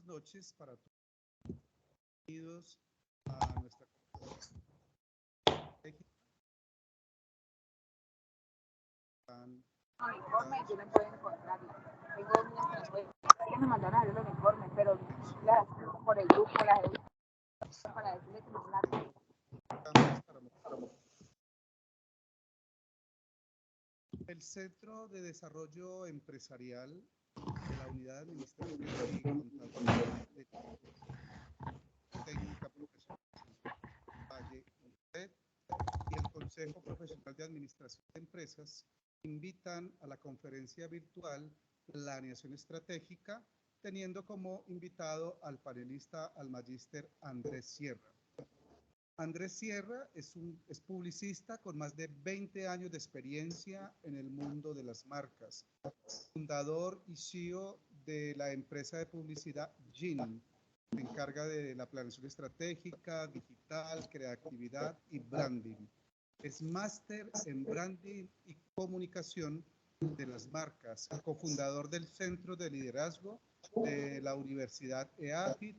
noches para todos. Bienvenidos a nuestra informe, yo me puedo encontrar. Tengo unas que me mandaron a ver los informes, pero por el grupo, para decirle que no la El Centro de Desarrollo Empresarial de la Unidad Administrativa y Contabilidad Técnica Profesional Valle UNED y el Consejo Profesional de Administración de Empresas invitan a la conferencia virtual Planeación Estratégica, teniendo como invitado al panelista, al magíster Andrés Sierra. Andrés Sierra es publicista con más de 20 años de experiencia en el mundo de las marcas, fundador y CEO de la empresa de publicidad GIN, se encarga de la planeación estratégica, digital, creatividad y branding. Es máster en branding y comunicación de las marcas, cofundador del Centro de Liderazgo de la Universidad EAFIT,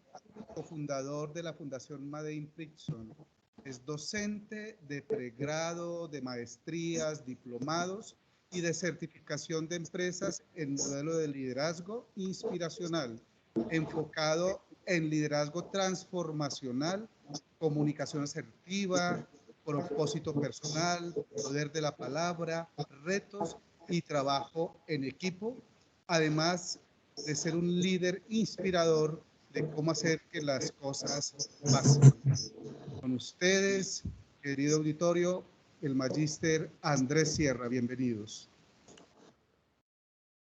cofundador de la Fundación Made in Prixon. Es docente de pregrado, de maestrías, diplomados y de certificación de empresas en modelo de liderazgo inspiracional, enfocado en liderazgo transformacional, comunicación asertiva, propósito personal, poder de la palabra, retos y trabajo en equipo, además de ser un líder inspirador de cómo hacer que las cosas pasen. Con ustedes, querido auditorio, el magíster Andrés Sierra. Bienvenidos.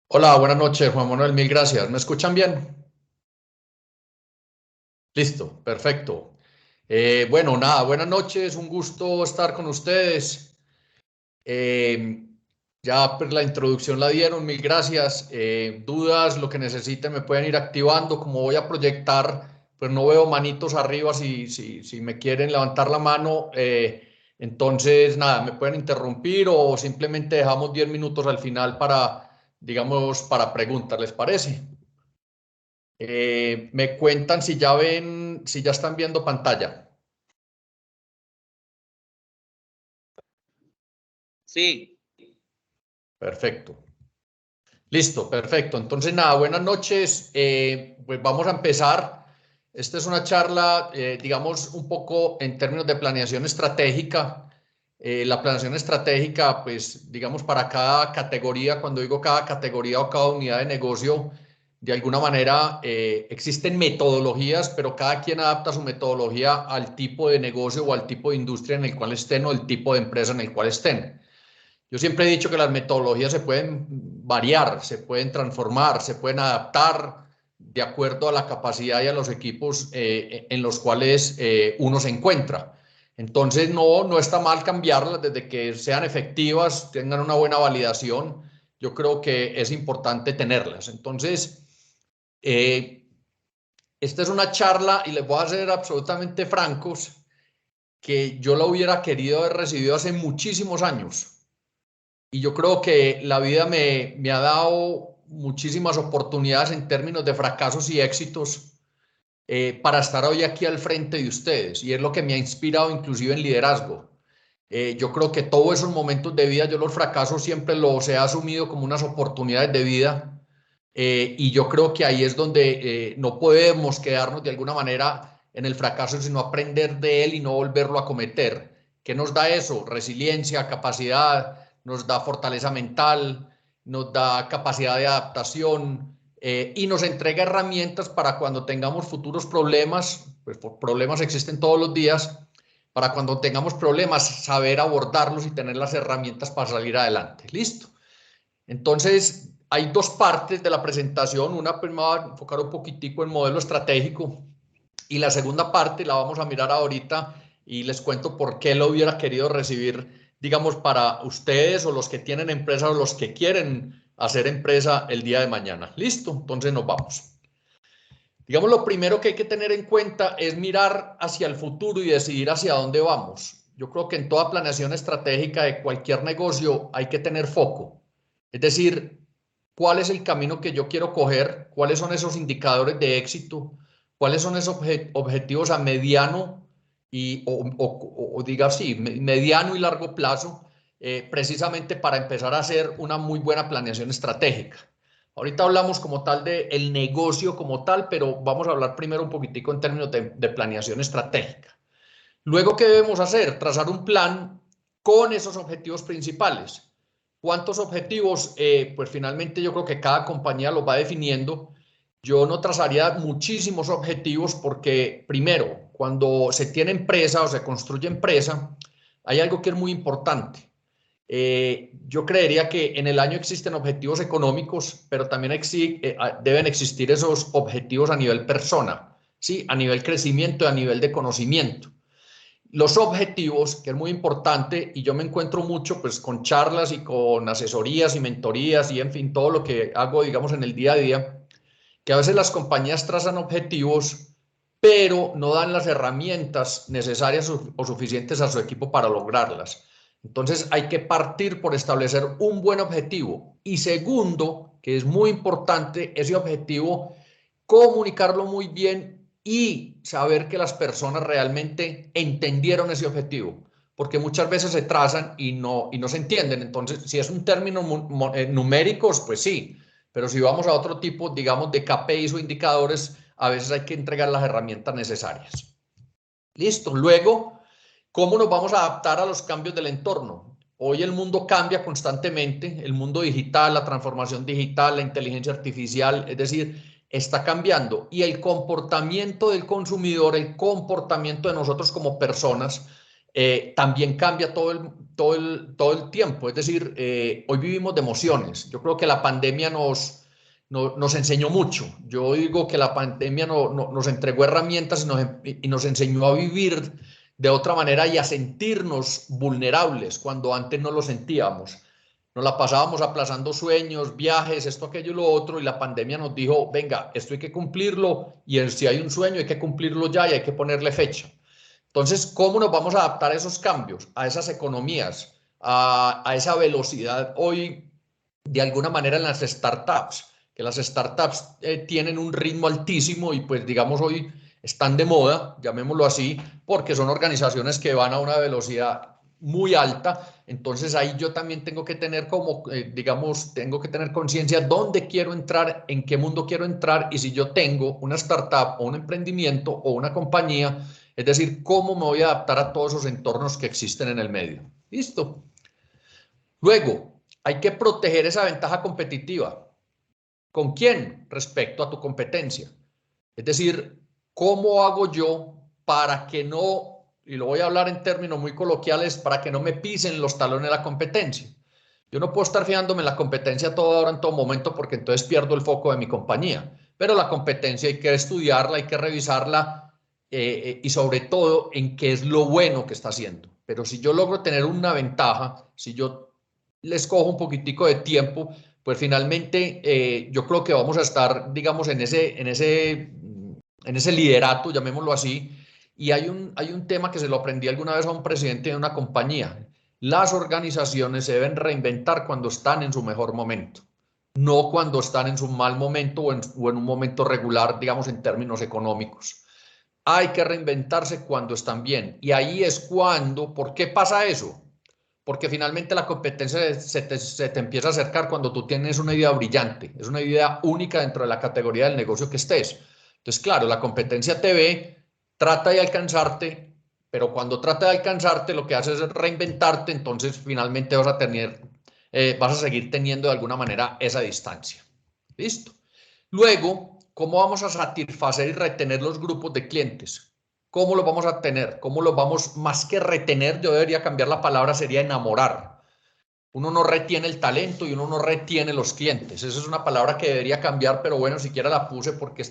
Hola, buenas noches, Juan Manuel, mil gracias. ¿Me escuchan bien? Listo, perfecto. Bueno, nada, buenas noches, un gusto estar con ustedes. Ya pues, la introducción la dieron, mil gracias. Dudas, lo que necesiten me pueden ir activando. Como voy a proyectar, pues no veo manitos arriba si me quieren levantar la mano. Entonces, nada, me pueden interrumpir o simplemente dejamos 10 minutos al final para, digamos, para preguntas, ¿les parece? Me cuentan si ya ven, si ya están viendo pantalla. Sí. Perfecto. Listo, perfecto. Entonces, nada, buenas noches. Pues vamos a empezar. Esta es una charla, digamos, un poco en términos de planeación estratégica. La planeación estratégica, pues, digamos, para cada categoría, cuando digo cada categoría o cada unidad de negocio, de alguna manera existen metodologías, pero cada quien adapta su metodología al tipo de negocio o al tipo de industria en el cual estén o el tipo de empresa en el cual estén. Yo siempre he dicho que las metodologías se pueden variar, se pueden transformar, se pueden adaptar de acuerdo a la capacidad y a los equipos en los cuales uno se encuentra. Entonces no está mal cambiarlas desde que sean efectivas, tengan una buena validación. Yo creo que es importante tenerlas. Entonces, esta es una charla y les voy a ser absolutamente francos que yo la hubiera querido haber recibido hace muchísimos años. Y yo creo que la vida me ha dado muchísimas oportunidades en términos de fracasos y éxitos para estar hoy aquí al frente de ustedes. Y es lo que me ha inspirado inclusive en liderazgo. Yo creo que todos esos momentos de vida, yo los fracasos siempre los he asumido como unas oportunidades de vida. Y yo creo que ahí es donde no podemos quedarnos de alguna manera en el fracaso, sino aprender de él y no volverlo a cometer. ¿Qué nos da eso? Resiliencia, capacidad, nos da fortaleza mental, nos da capacidad de adaptación y nos entrega herramientas para cuando tengamos futuros problemas, pues problemas existen todos los días, para cuando tengamos problemas saber abordarlos y tener las herramientas para salir adelante. ¿Listo? Entonces, hay dos partes de la presentación. Una pues me va a enfocar un poquitico en modelo estratégico y la segunda parte la vamos a mirar ahorita y les cuento por qué lo hubiera querido recibir, digamos, para ustedes o los que tienen empresa o los que quieren hacer empresa el día de mañana. ¿Listo? Entonces nos vamos. Digamos, lo primero que hay que tener en cuenta es mirar hacia el futuro y decidir hacia dónde vamos. Yo creo que en toda planeación estratégica de cualquier negocio hay que tener foco. Es decir, cuál es el camino que yo quiero coger, cuáles son esos indicadores de éxito, cuáles son esos objetivos a mediano o diga así, mediano y largo plazo, precisamente para empezar a hacer una muy buena planeación estratégica. Ahorita hablamos como tal del negocio como tal, pero vamos a hablar primero un poquitico en términos de planeación estratégica. Luego, ¿qué debemos hacer? Trazar un plan con esos objetivos principales. ¿Cuántos objetivos? Pues finalmente yo creo que cada compañía los va definiendo. Yo no trazaría muchísimos objetivos porque, primero, cuando se tiene empresa o se construye empresa, hay algo que es muy importante. Yo creería que en el año existen objetivos económicos, pero también deben existir esos objetivos a nivel persona, ¿sí? A nivel crecimiento y a nivel de conocimiento. Los objetivos, que es muy importante, y yo me encuentro mucho pues con charlas y con asesorías y mentorías y en fin, todo lo que hago, digamos, en el día a día, que a veces las compañías trazan objetivos, pero no dan las herramientas necesarias o suficientes a su equipo para lograrlas. Entonces hay que partir por establecer un buen objetivo. Y segundo, que es muy importante, ese objetivo, comunicarlo muy bien y saber que las personas realmente entendieron ese objetivo, porque muchas veces se trazan y no se entienden. Entonces, si es un término numéricos, pues sí, pero si vamos a otro tipo, digamos, de KPIs o indicadores, a veces hay que entregar las herramientas necesarias. Listo. Luego, ¿cómo nos vamos a adaptar a los cambios del entorno? Hoy el mundo cambia constantemente, el mundo digital, la transformación digital, la inteligencia artificial, es decir, está cambiando y el comportamiento del consumidor, el comportamiento de nosotros como personas, también cambia todo el tiempo. Es decir, hoy vivimos de emociones. Yo creo que la pandemia nos enseñó mucho. Yo digo que la pandemia nos entregó herramientas y nos enseñó a vivir de otra manera y a sentirnos vulnerables cuando antes no lo sentíamos. Nos la pasábamos aplazando sueños, viajes, esto, aquello y lo otro, y la pandemia nos dijo, venga, esto hay que cumplirlo, y si hay un sueño hay que cumplirlo ya y hay que ponerle fecha. Entonces, ¿cómo nos vamos a adaptar a esos cambios, a esas economías, a esa velocidad hoy, de alguna manera, en las startups? Que las startups tienen un ritmo altísimo y pues digamos hoy están de moda, llamémoslo así, porque son organizaciones que van a una velocidad muy alta. Entonces ahí yo también tengo que tener digamos, tengo que tener conciencia dónde quiero entrar, en qué mundo quiero entrar y si yo tengo una startup o un emprendimiento o una compañía, es decir, cómo me voy a adaptar a todos esos entornos que existen en el medio. ¿Listo? Luego, hay que proteger esa ventaja competitiva. ¿Con quién? Respecto a tu competencia. Es decir, ¿cómo hago yo para que no, y lo voy a hablar en términos muy coloquiales, para que no me pisen los talones de la competencia? Yo no puedo estar fijándome en la competencia a toda hora, en todo momento, porque entonces pierdo el foco de mi compañía. Pero la competencia hay que estudiarla, hay que revisarla y sobre todo en qué es lo bueno que está haciendo. Pero si yo logro tener una ventaja, si yo les cojo un poquitico de tiempo, pues finalmente yo creo que vamos a estar, digamos, en ese liderato, llamémoslo así. Y hay un tema que se lo aprendí alguna vez a un presidente de una compañía. Las organizaciones se deben reinventar cuando están en su mejor momento, no cuando están en su mal momento o en un momento regular, digamos, en términos económicos. Hay que reinventarse cuando están bien. Y ahí es cuando, ¿por qué pasa eso? Porque finalmente la competencia se te empieza a acercar cuando tú tienes una idea brillante, es una idea única dentro de la categoría del negocio que estés. Entonces, claro, la competencia te ve, trata de alcanzarte, pero cuando trata de alcanzarte lo que hace es reinventarte, entonces finalmente vas a seguir teniendo de alguna manera esa distancia. ¿Listo? Luego, ¿cómo vamos a satisfacer y retener los grupos de clientes? ¿Cómo los vamos a tener? ¿Cómo los vamos, más que retener, yo debería cambiar la palabra, sería enamorar? Uno no retiene el talento y uno no retiene los clientes. Esa es una palabra que debería cambiar, pero bueno, siquiera la puse porque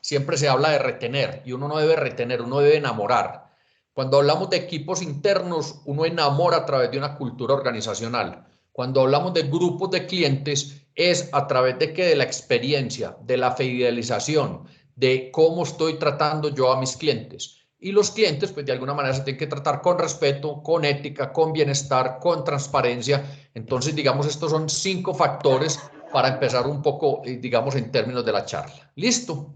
siempre se habla de retener y uno no debe retener, uno debe enamorar. Cuando hablamos de equipos internos, uno enamora a través de una cultura organizacional. Cuando hablamos de grupos de clientes, es a través de la experiencia, de la fidelización, de cómo estoy tratando yo a mis clientes. Y los clientes, pues de alguna manera se tienen que tratar con respeto, con ética, con bienestar, con transparencia. Entonces, digamos, estos son 5 factores para empezar un poco, digamos, en términos de la charla. ¿Listo?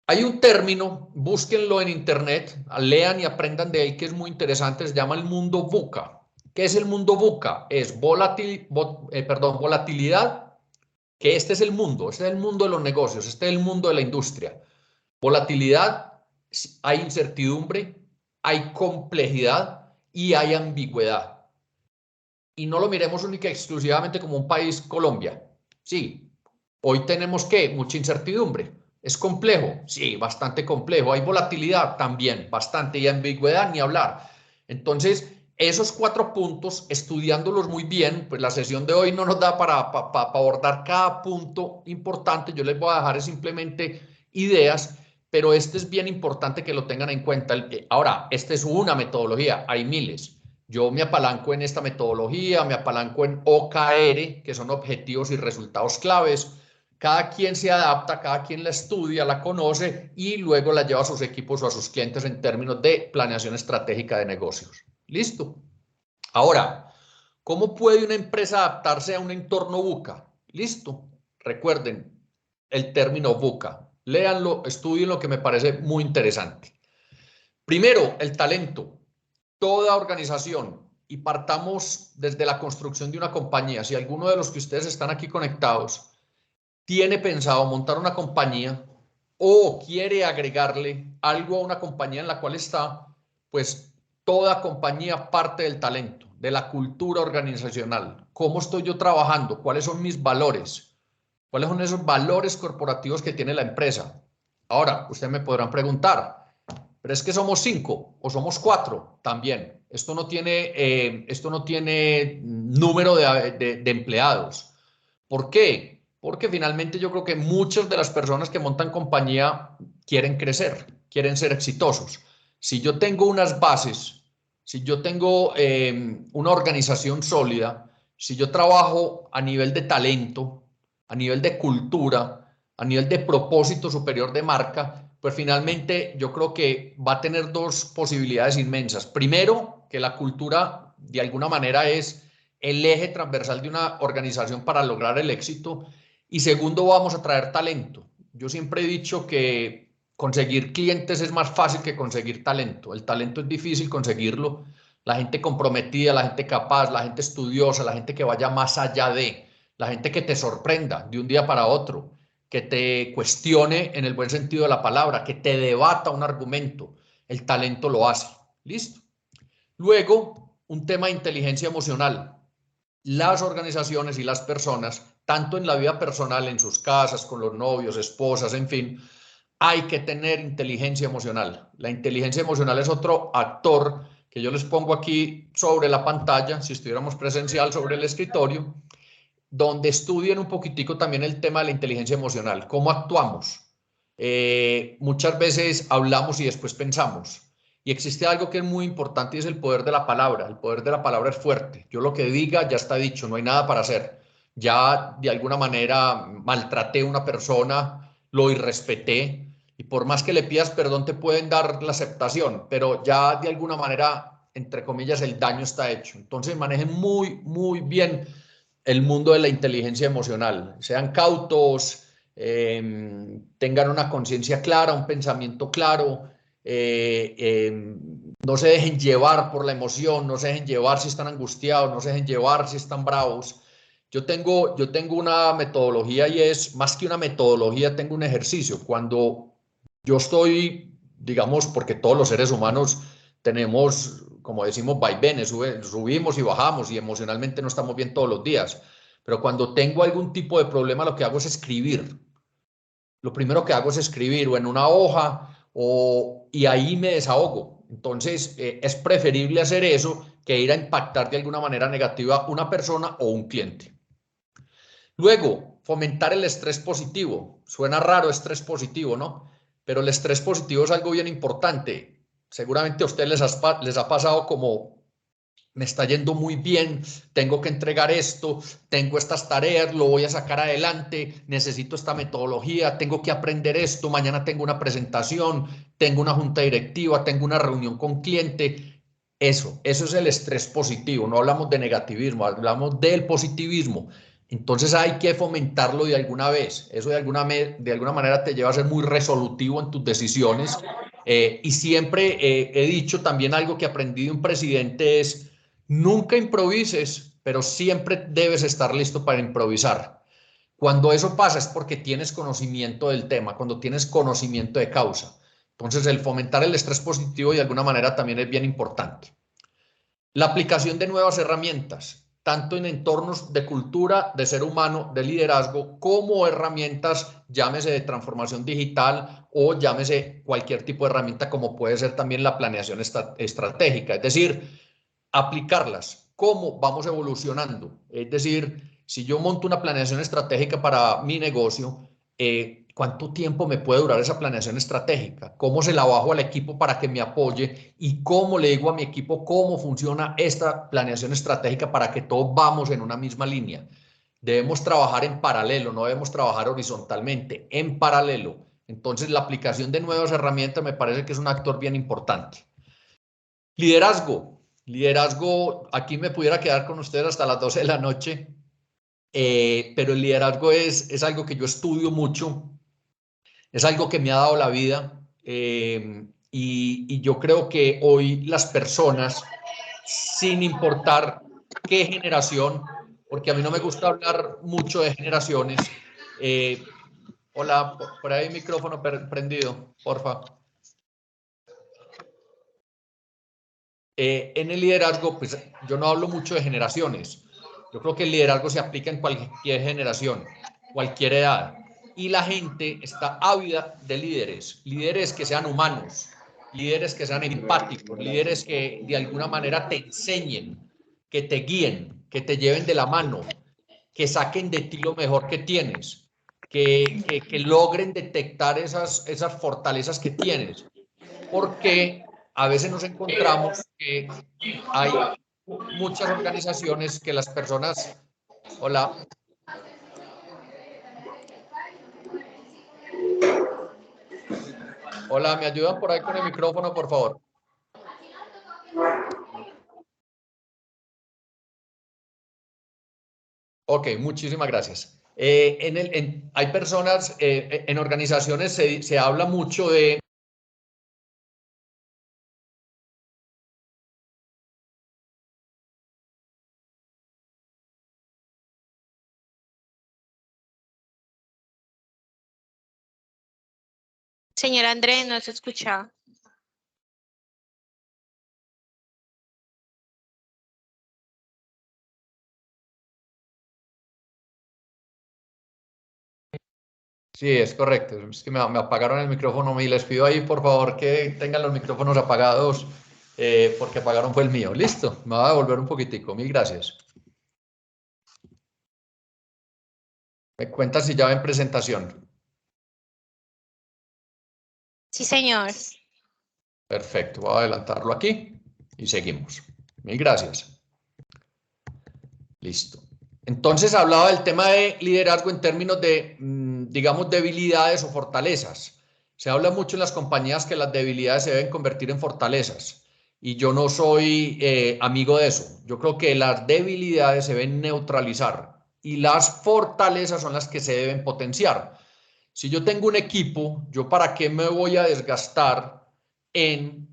Hay un término, búsquenlo en internet, lean y aprendan de él, que es muy interesante, se llama el mundo VUCA. ¿Qué es el mundo VUCA? Es volatilidad, que este es el mundo de los negocios, este es el mundo de la industria. Volatilidad, hay incertidumbre, hay complejidad y hay ambigüedad. Y no lo miremos única y exclusivamente como un país, Colombia. Sí, hoy tenemos ¿qué? Mucha incertidumbre. ¿Es complejo? Sí, bastante complejo. ¿Hay volatilidad? También, bastante. Y ambigüedad, ni hablar. Entonces, esos 4 puntos, estudiándolos muy bien, pues la sesión de hoy no nos da para abordar cada punto importante. Yo les voy a dejar simplemente ideas, pero este es bien importante que lo tengan en cuenta. Ahora, esta es una metodología, hay miles. Yo me apalanco en esta metodología, me apalanco en OKR, que son objetivos y resultados claves. Cada quien se adapta, cada quien la estudia, la conoce y luego la lleva a sus equipos o a sus clientes en términos de planeación estratégica de negocios. ¿Listo? Ahora, ¿cómo puede una empresa adaptarse a un entorno VUCA? ¿Listo? Recuerden el término VUCA. Léanlo, estudienlo, que me parece muy interesante. Primero, el talento. Toda organización, y partamos desde la construcción de una compañía. Si alguno de los que ustedes están aquí conectados tiene pensado montar una compañía o quiere agregarle algo a una compañía en la cual está, pues toda compañía parte del talento, de la cultura organizacional. ¿Cómo estoy yo trabajando? ¿Cuáles son mis valores? ¿Cuáles son esos valores corporativos que tiene la empresa? Ahora, ustedes me podrán preguntar, pero es que somos 5 o somos 4 también. Esto no tiene número de empleados. ¿Por qué? Porque finalmente yo creo que muchas de las personas que montan compañía quieren crecer, quieren ser exitosos. Si yo tengo unas bases, si yo tengo una organización sólida, si yo trabajo a nivel de talento, a nivel de cultura, a nivel de propósito superior de marca, pues finalmente yo creo que va a tener 2 posibilidades inmensas. Primero, que la cultura de alguna manera es el eje transversal de una organización para lograr el éxito. Y segundo, vamos a traer talento. Yo siempre he dicho que conseguir clientes es más fácil que conseguir talento. El talento es difícil conseguirlo. La gente comprometida, la gente capaz, la gente estudiosa, la gente que vaya más allá de, la gente que te sorprenda de un día para otro, que te cuestione en el buen sentido de la palabra, que te debata un argumento. El talento lo hace. ¿Listo? Luego, un tema de inteligencia emocional. Las organizaciones y las personas, tanto en la vida personal, en sus casas, con los novios, esposas, en fin, hay que tener inteligencia emocional. La inteligencia emocional es otro actor que yo les pongo aquí sobre la pantalla, si estuviéramos presencial sobre el escritorio, donde estudien un poquitico también el tema de la inteligencia emocional, cómo actuamos. Muchas veces hablamos y después pensamos. Y existe algo que es muy importante y es el poder de la palabra. El poder de la palabra es fuerte. Yo lo que diga ya está dicho, no hay nada para hacer. Ya de alguna manera maltraté a una persona, lo irrespeté y por más que le pidas perdón te pueden dar la aceptación, pero ya de alguna manera, entre comillas, el daño está hecho. Entonces manejen muy, muy bien el mundo de la inteligencia emocional. Sean cautos, tengan una conciencia clara, un pensamiento claro, no se dejen llevar por la emoción, no se dejen llevar si están angustiados, no se dejen llevar si están bravos. Yo tengo una metodología y es más que una metodología, tengo un ejercicio. Cuando yo estoy, digamos, porque todos los seres humanos tenemos, como decimos, vaivenes, subimos y bajamos y emocionalmente no estamos bien todos los días. Pero cuando tengo algún tipo de problema, lo que hago es escribir. Lo primero que hago es escribir o en una hoja y ahí me desahogo. Entonces, es preferible hacer eso que ir a impactar de alguna manera negativa a una persona o un cliente. Luego, fomentar el estrés positivo. Suena raro estrés positivo, ¿no? Pero el estrés positivo es algo bien importante. Seguramente a ustedes les ha pasado como me está yendo muy bien, tengo que entregar esto, tengo estas tareas, lo voy a sacar adelante, necesito esta metodología, tengo que aprender esto, mañana tengo una presentación, tengo una junta directiva, tengo una reunión con cliente. Eso es el estrés positivo, no hablamos de negativismo, hablamos del positivismo. Entonces hay que fomentarlo de alguna vez. Eso de alguna manera te lleva a ser muy resolutivo en tus decisiones. Y siempre he dicho también algo que aprendí de un presidente es, nunca improvises, pero siempre debes estar listo para improvisar. Cuando eso pasa es porque tienes conocimiento del tema, cuando tienes conocimiento de causa. Entonces el fomentar el estrés positivo de alguna manera también es bien importante. La aplicación de nuevas herramientas, tanto en entornos de cultura, de ser humano, de liderazgo, como herramientas, llámese de transformación digital o llámese cualquier tipo de herramienta, como puede ser también la planeación estratégica. Es decir, aplicarlas, cómo vamos evolucionando. Es decir, si yo monto una planeación estratégica para mi negocio, ¿cuánto tiempo me puede durar esa planeación estratégica? ¿Cómo se la bajo al equipo para que me apoye? ¿Y cómo le digo a mi equipo cómo funciona esta planeación estratégica para que todos vamos en una misma línea? Debemos trabajar en paralelo, no debemos trabajar horizontalmente, en paralelo. Entonces, la aplicación de nuevas herramientas me parece que es un actor bien importante. Liderazgo. Liderazgo, aquí me pudiera quedar con ustedes hasta las 12 de la noche, pero el liderazgo es algo que yo estudio mucho, es algo que me ha dado la vida, y yo creo que hoy las personas, sin importar qué generación, porque a mí no me gusta hablar mucho de generaciones. Hola, por ahí micrófono prendido, porfa. En el liderazgo, pues yo no hablo mucho de generaciones. Yo creo que el liderazgo se aplica en cualquier generación, cualquier edad. Y la gente está ávida de líderes, líderes que sean humanos, líderes que sean empáticos, líderes que de alguna manera te enseñen, que te guíen, que te lleven de la mano, que saquen de ti lo mejor que tienes, que logren detectar esas fortalezas que tienes. Porque a veces nos encontramos que hay muchas organizaciones que las personas... Hola. Hola, ¿me ayudan por ahí con el micrófono, por favor? Ok, muchísimas gracias. Hay personas, en organizaciones se habla mucho de... Señor Andrés, no se escucha. Sí, es correcto. Es que me apagaron el micrófono y les pido ahí, por favor, que tengan los micrófonos apagados, porque apagaron fue el mío. Listo, me va a devolver un poquitico. Mil gracias. Me cuentas si ya va en presentación. Sí, señor. Perfecto, voy a adelantarlo aquí y seguimos. Mil gracias. Listo. Entonces hablaba del tema de liderazgo en términos de, digamos, debilidades o fortalezas. Se habla mucho en las compañías que las debilidades se deben convertir en fortalezas, y yo no soy amigo de eso. Yo creo que las debilidades se deben neutralizar y las fortalezas son las que se deben potenciar. Si yo tengo un equipo, ¿yo para qué me voy a desgastar en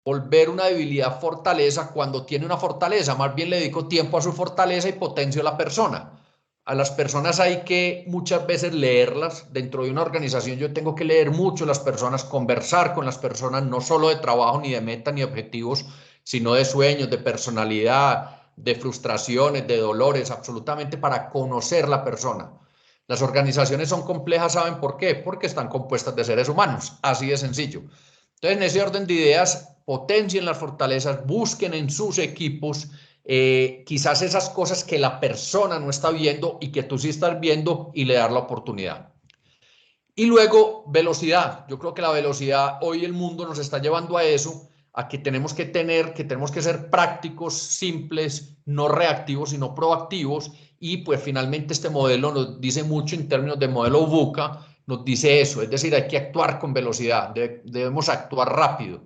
volver una debilidad fortaleza cuando tiene una fortaleza? Más bien le dedico tiempo a su fortaleza y potencio a la persona. A las personas hay que muchas veces leerlas. Dentro de una organización yo tengo que leer mucho las personas, conversar con las personas, no solo de trabajo, ni de meta, ni objetivos, sino de sueños, de personalidad, de frustraciones, de dolores, absolutamente para conocer la persona. Las organizaciones son complejas, ¿saben por qué? Porque están compuestas de seres humanos, así de sencillo. Entonces, en ese orden de ideas, potencien las fortalezas, busquen en sus equipos quizás esas cosas que la persona no está viendo y que tú sí estás viendo, y le dar la oportunidad. Y luego, velocidad. Yo creo que la velocidad, hoy el mundo nos está llevando a eso, a que tenemos que ser prácticos, simples, no reactivos, sino proactivos. Y pues finalmente este modelo nos dice mucho en términos de modelo VUCA, nos dice eso, es decir, hay que actuar con velocidad, debemos actuar rápido.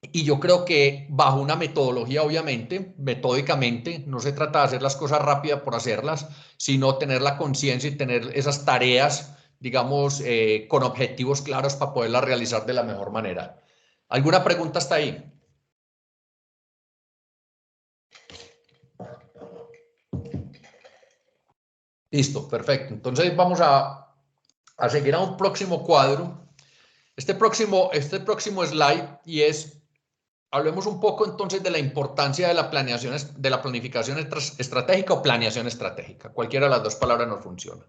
Y yo creo que bajo una metodología, obviamente, metódicamente, no se trata de hacer las cosas rápidas por hacerlas, sino tener la conciencia y tener esas tareas, digamos, con objetivos claros para poderlas realizar de la mejor manera. ¿Alguna pregunta hasta ahí? Listo, perfecto. Entonces vamos a seguir a un próximo cuadro. Este próximo slide y es, hablemos un poco entonces de la importancia de la planeación, de la planificación estratégica o planeación estratégica. Cualquiera de las dos palabras nos funciona.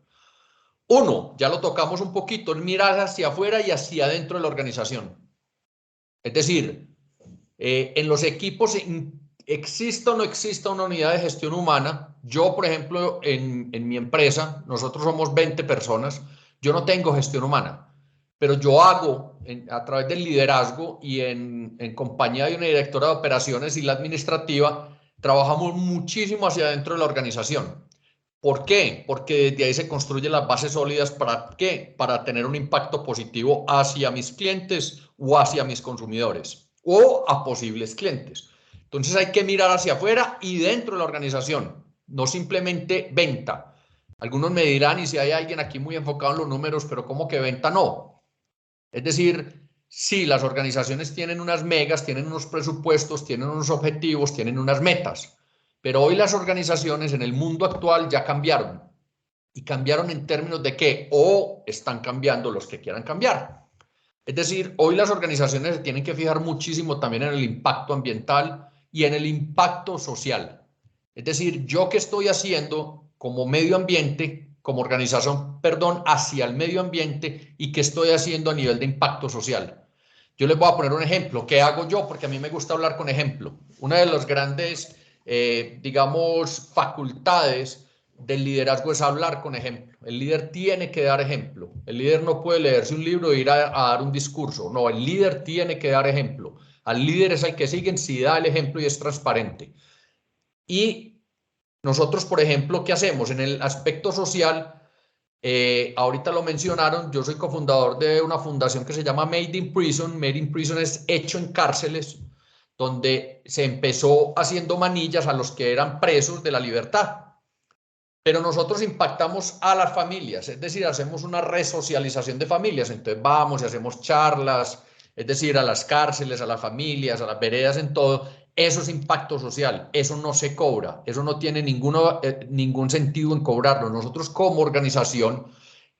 Uno, ya lo tocamos un poquito, es mirar hacia afuera y hacia adentro de la organización. Es decir, en los equipos, exista o no exista una unidad de gestión humana, yo, por ejemplo, en mi empresa, nosotros somos 20 personas, yo no tengo gestión humana, pero yo hago a través del liderazgo y en compañía de una directora de operaciones y la administrativa, trabajamos muchísimo hacia adentro de la organización. ¿Por qué? Porque desde ahí se construyen las bases sólidas. ¿Para qué? Para tener un impacto positivo hacia mis clientes o hacia mis consumidores o a posibles clientes. Entonces hay que mirar hacia afuera y dentro de la organización, no simplemente venta. Algunos me dirán, y si hay alguien aquí muy enfocado en los números, pero ¿cómo que venta? No. Es decir, sí, las organizaciones tienen unas megas, tienen unos presupuestos, tienen unos objetivos, tienen unas metas. Pero hoy las organizaciones en el mundo actual ya cambiaron. ¿Y cambiaron en términos de qué? O están cambiando los que quieran cambiar. Es decir, hoy las organizaciones se tienen que fijar muchísimo también en el impacto ambiental y en el impacto social. Es decir, yo qué estoy haciendo como medio ambiente, como organización, perdón, hacia el medio ambiente y qué estoy haciendo a nivel de impacto social. Yo les voy a poner un ejemplo. ¿Qué hago yo? Porque a mí me gusta hablar con ejemplo. Una de las grandes, digamos, facultades del liderazgo es hablar con ejemplo. El líder tiene que dar ejemplo. El líder no puede leerse un libro e ir a dar un discurso. No, el líder tiene que dar ejemplo. Al líder es al que siguen si da el ejemplo y es transparente. Y nosotros, por ejemplo, ¿qué hacemos? En el aspecto social, ahorita lo mencionaron, yo soy cofundador de una fundación que se llama Made in Prison. Made in Prison es hecho en cárceles, donde se empezó haciendo manillas a los que eran presos de la libertad. Pero nosotros impactamos a las familias, es decir, hacemos una resocialización de familias. Entonces vamos y hacemos charlas, es decir, a las cárceles, a las familias, a las veredas, en todo. Eso es impacto social, eso no se cobra, eso no tiene ningún sentido en cobrarlo. Nosotros como organización,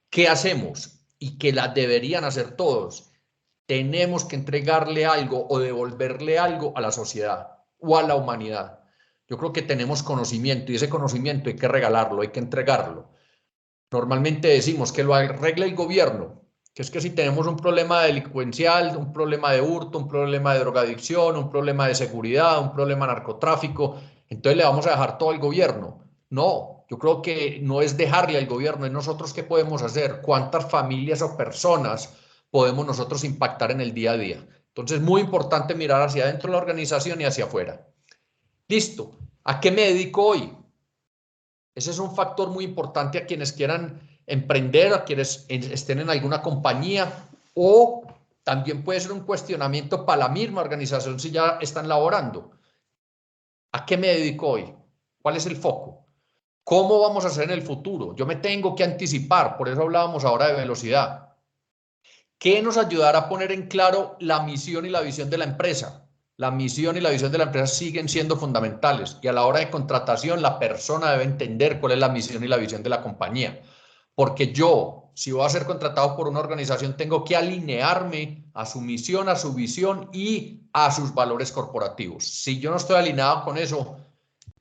¿qué hacemos? Y que la deberían hacer todos. Tenemos que entregarle algo o devolverle algo a la sociedad o a la humanidad. Yo creo que tenemos conocimiento y ese conocimiento hay que regalarlo, hay que entregarlo. Normalmente decimos que lo arregle el gobierno, que es que si tenemos un problema delincuencial, un problema de hurto, un problema de drogadicción, un problema de seguridad, un problema de narcotráfico, entonces le vamos a dejar todo al gobierno. No, yo creo que no es dejarle al gobierno, es nosotros qué podemos hacer, cuántas familias o personas podemos nosotros impactar en el día a día. Entonces, muy importante mirar hacia adentro de la organización y hacia afuera. Listo. ¿A qué me dedico hoy? Ese es un factor muy importante a quienes quieran emprender, a quienes estén en alguna compañía, o también puede ser un cuestionamiento para la misma organización si ya están laborando. ¿A qué me dedico hoy? ¿Cuál es el foco? ¿Cómo vamos a hacer en el futuro? Yo me tengo que anticipar, por eso hablábamos ahora de velocidad. ¿Qué nos ayudará a poner en claro la misión y la visión de la empresa? La misión y la visión de la empresa siguen siendo fundamentales y a la hora de contratación la persona debe entender cuál es la misión y la visión de la compañía. Porque yo, si voy a ser contratado por una organización, tengo que alinearme a su misión, a su visión y a sus valores corporativos. Si yo no estoy alineado con eso,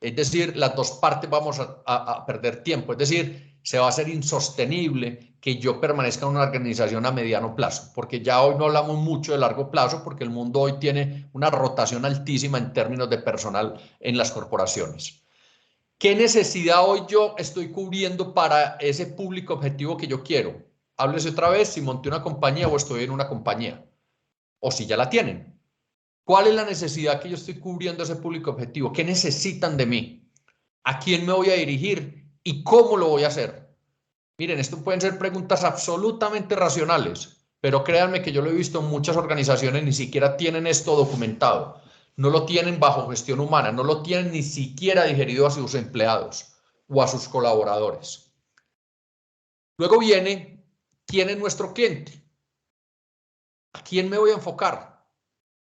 es decir, las dos partes vamos a perder tiempo. Es decir, se va a hacer insostenible que yo permanezca en una organización a mediano plazo, porque ya hoy no hablamos mucho de largo plazo, porque el mundo hoy tiene una rotación altísima en términos de personal en las corporaciones. ¿Qué necesidad hoy yo estoy cubriendo para ese público objetivo que yo quiero? Háblese otra vez si monté una compañía o estoy en una compañía, o si ya la tienen. ¿Cuál es la necesidad que yo estoy cubriendo ese público objetivo? ¿Qué necesitan de mí? ¿A quién me voy a dirigir? ¿Y cómo lo voy a hacer? Miren, esto pueden ser preguntas absolutamente racionales, pero créanme que yo lo he visto en muchas organizaciones, ni siquiera tienen esto documentado, no lo tienen bajo gestión humana, no lo tienen ni siquiera digerido a sus empleados o a sus colaboradores. Luego viene, ¿quién es nuestro cliente? ¿A quién me voy a enfocar?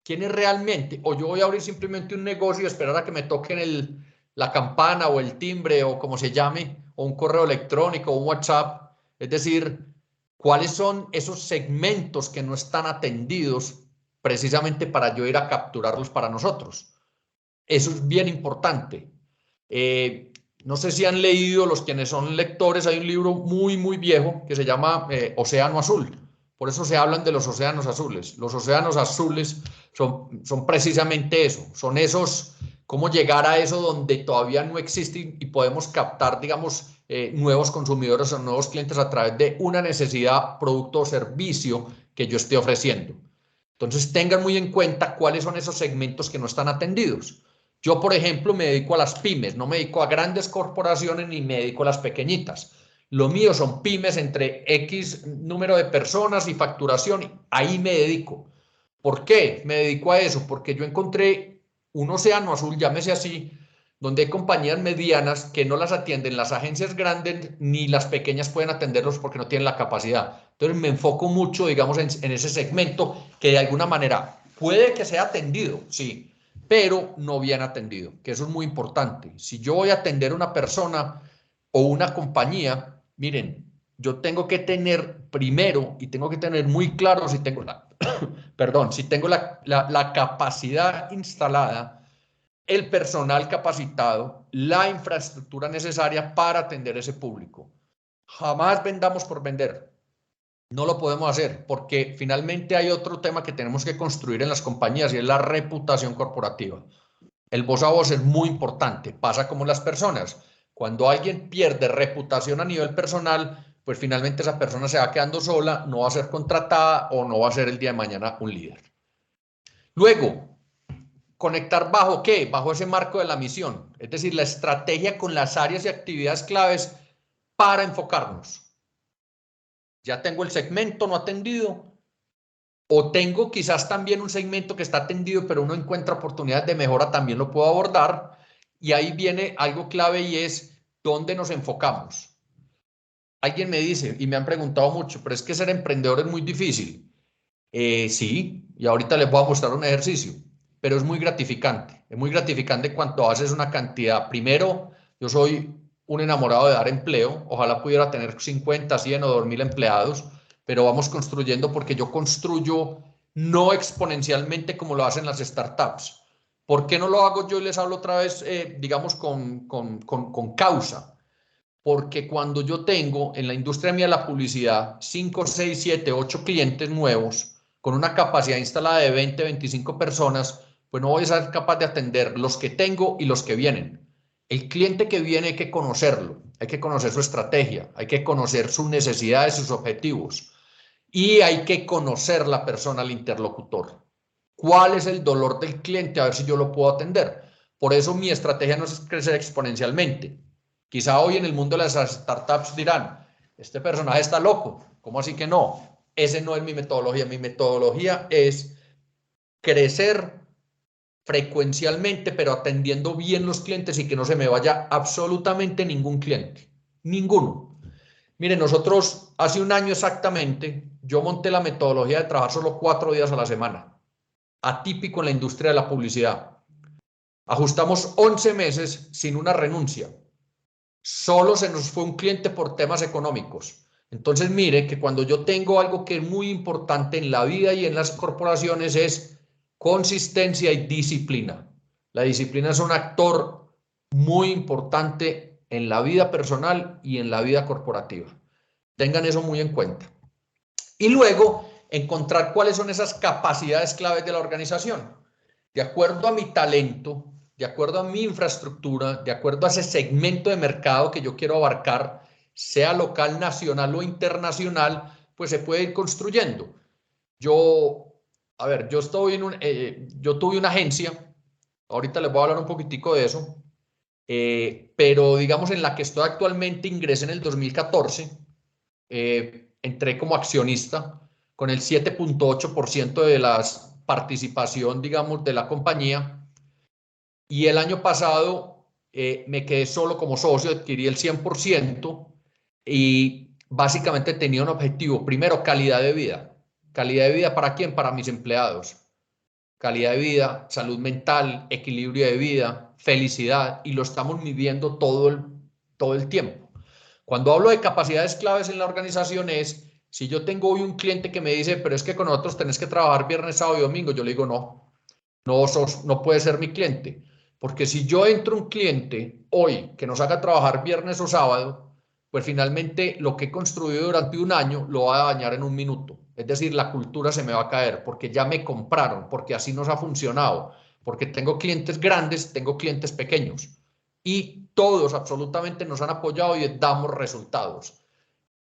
¿Quién es realmente? O yo voy a abrir simplemente un negocio y esperar a que me toquen la campana o el timbre o como se llame, o un correo electrónico o un WhatsApp. Es decir, ¿cuáles son esos segmentos que no están atendidos precisamente para yo ir a capturarlos para nosotros? Eso es bien importante. No sé si han leído, los quienes son lectores, hay un libro muy viejo que se llama Océano Azul. Por eso se hablan de los océanos azules. Los océanos azules son precisamente eso, son esos, cómo llegar a eso donde todavía no existen y podemos captar, digamos, nuevos consumidores o nuevos clientes a través de una necesidad, producto o servicio que yo esté ofreciendo. Entonces tengan muy en cuenta cuáles son esos segmentos que no están atendidos. Yo, por ejemplo, me dedico a las pymes, no me dedico a grandes corporaciones ni me dedico a las pequeñitas. Lo mío son pymes entre X número de personas y facturación. Ahí me dedico. ¿Por qué me dedico a eso? Porque yo encontré un océano azul, llámese así, donde hay compañías medianas que no las atienden las agencias grandes ni las pequeñas pueden atenderlos porque no tienen la capacidad. Entonces me enfoco mucho, digamos, en ese segmento que de alguna manera puede que sea atendido, sí, pero no bien atendido, que eso es muy importante. Si yo voy a atender a una persona o una compañía, miren, yo tengo que tener primero y tengo que tener muy claro si tengo si tengo la capacidad instalada, el personal capacitado, la infraestructura necesaria para atender ese público. Jamás vendamos por vender. No lo podemos hacer porque finalmente hay otro tema que tenemos que construir en las compañías y es la reputación corporativa. El voz a voz es muy importante, pasa como las personas. Cuando alguien pierde reputación a nivel personal, pues finalmente esa persona se va quedando sola, no va a ser contratada o no va a ser el día de mañana un líder. Luego, conectar bajo ¿qué? Bajo ese marco de la misión, es decir, la estrategia con las áreas y actividades claves para enfocarnos. Ya tengo el segmento no atendido, o tengo quizás también un segmento que está atendido, pero uno encuentra oportunidades de mejora, también lo puedo abordar. Y ahí viene algo clave y es dónde nos enfocamos. Alguien me dice, y me han preguntado mucho, pero es que ser emprendedor es muy difícil. Sí, y ahorita les voy a mostrar un ejercicio, pero es muy gratificante. Es muy gratificante cuando haces una cantidad. Primero, yo soy un enamorado de dar empleo. Ojalá pudiera tener 50, 100 o 2.000 empleados, pero vamos construyendo porque yo construyo no exponencialmente como lo hacen las startups. ¿Por qué no lo hago yo y les hablo otra vez, digamos, con causa? Porque cuando yo tengo en la industria mía de la publicidad 5, 6, 7, 8 clientes nuevos con una capacidad instalada de 20, 25 personas, pues no voy a ser capaz de atender los que tengo y los que vienen. El cliente que viene hay que conocerlo, hay que conocer su estrategia, hay que conocer sus necesidades, sus objetivos y hay que conocer la persona, el interlocutor. ¿Cuál es el dolor del cliente? A ver si yo lo puedo atender. Por eso mi estrategia no es crecer exponencialmente. Quizá hoy en el mundo de las startups dirán, este personaje está loco. ¿Cómo así que no? Ese no es mi metodología. Mi metodología es crecer frecuencialmente, pero atendiendo bien los clientes y que no se me vaya absolutamente ningún cliente. Ninguno. Miren, nosotros hace un año exactamente, yo monté la metodología de trabajar solo 4 días a la semana. Atípico en la industria de la publicidad. Ajustamos 11 meses sin una renuncia. Solo se nos fue un cliente por temas económicos. Entonces, mire que cuando yo tengo algo que es muy importante en la vida y en las corporaciones es consistencia y disciplina. La disciplina es un actor muy importante en la vida personal y en la vida corporativa. Tengan eso muy en cuenta. Y luego, encontrar cuáles son esas capacidades claves de la organización. De acuerdo a mi talento, de acuerdo a mi infraestructura, de acuerdo a ese segmento de mercado que yo quiero abarcar, sea local, nacional o internacional, pues se puede ir construyendo. Yo tuve una agencia, ahorita les voy a hablar un poquitico de eso, pero digamos en la que estoy actualmente ingresé en el 2014, entré como accionista. con el 7.8% de la participación, digamos, de la compañía. Y el año pasado me quedé solo como socio, adquirí el 100% y básicamente tenía un objetivo. Primero, calidad de vida. ¿Calidad de vida para quién? Para mis empleados. Calidad de vida, salud mental, equilibrio de vida, felicidad, y lo estamos midiendo todo el tiempo. Cuando hablo de capacidades claves en la organización es, si yo tengo hoy un cliente que me dice, pero es que con nosotros tenés que trabajar viernes, sábado y domingo, yo le digo, no puede ser mi cliente, porque si yo entro un cliente hoy que nos haga trabajar viernes o sábado, pues finalmente lo que he construido durante un año lo va a dañar en un minuto. Es decir, la cultura se me va a caer porque ya me compraron, porque así nos ha funcionado, porque tengo clientes grandes, tengo clientes pequeños y todos absolutamente nos han apoyado y damos resultados.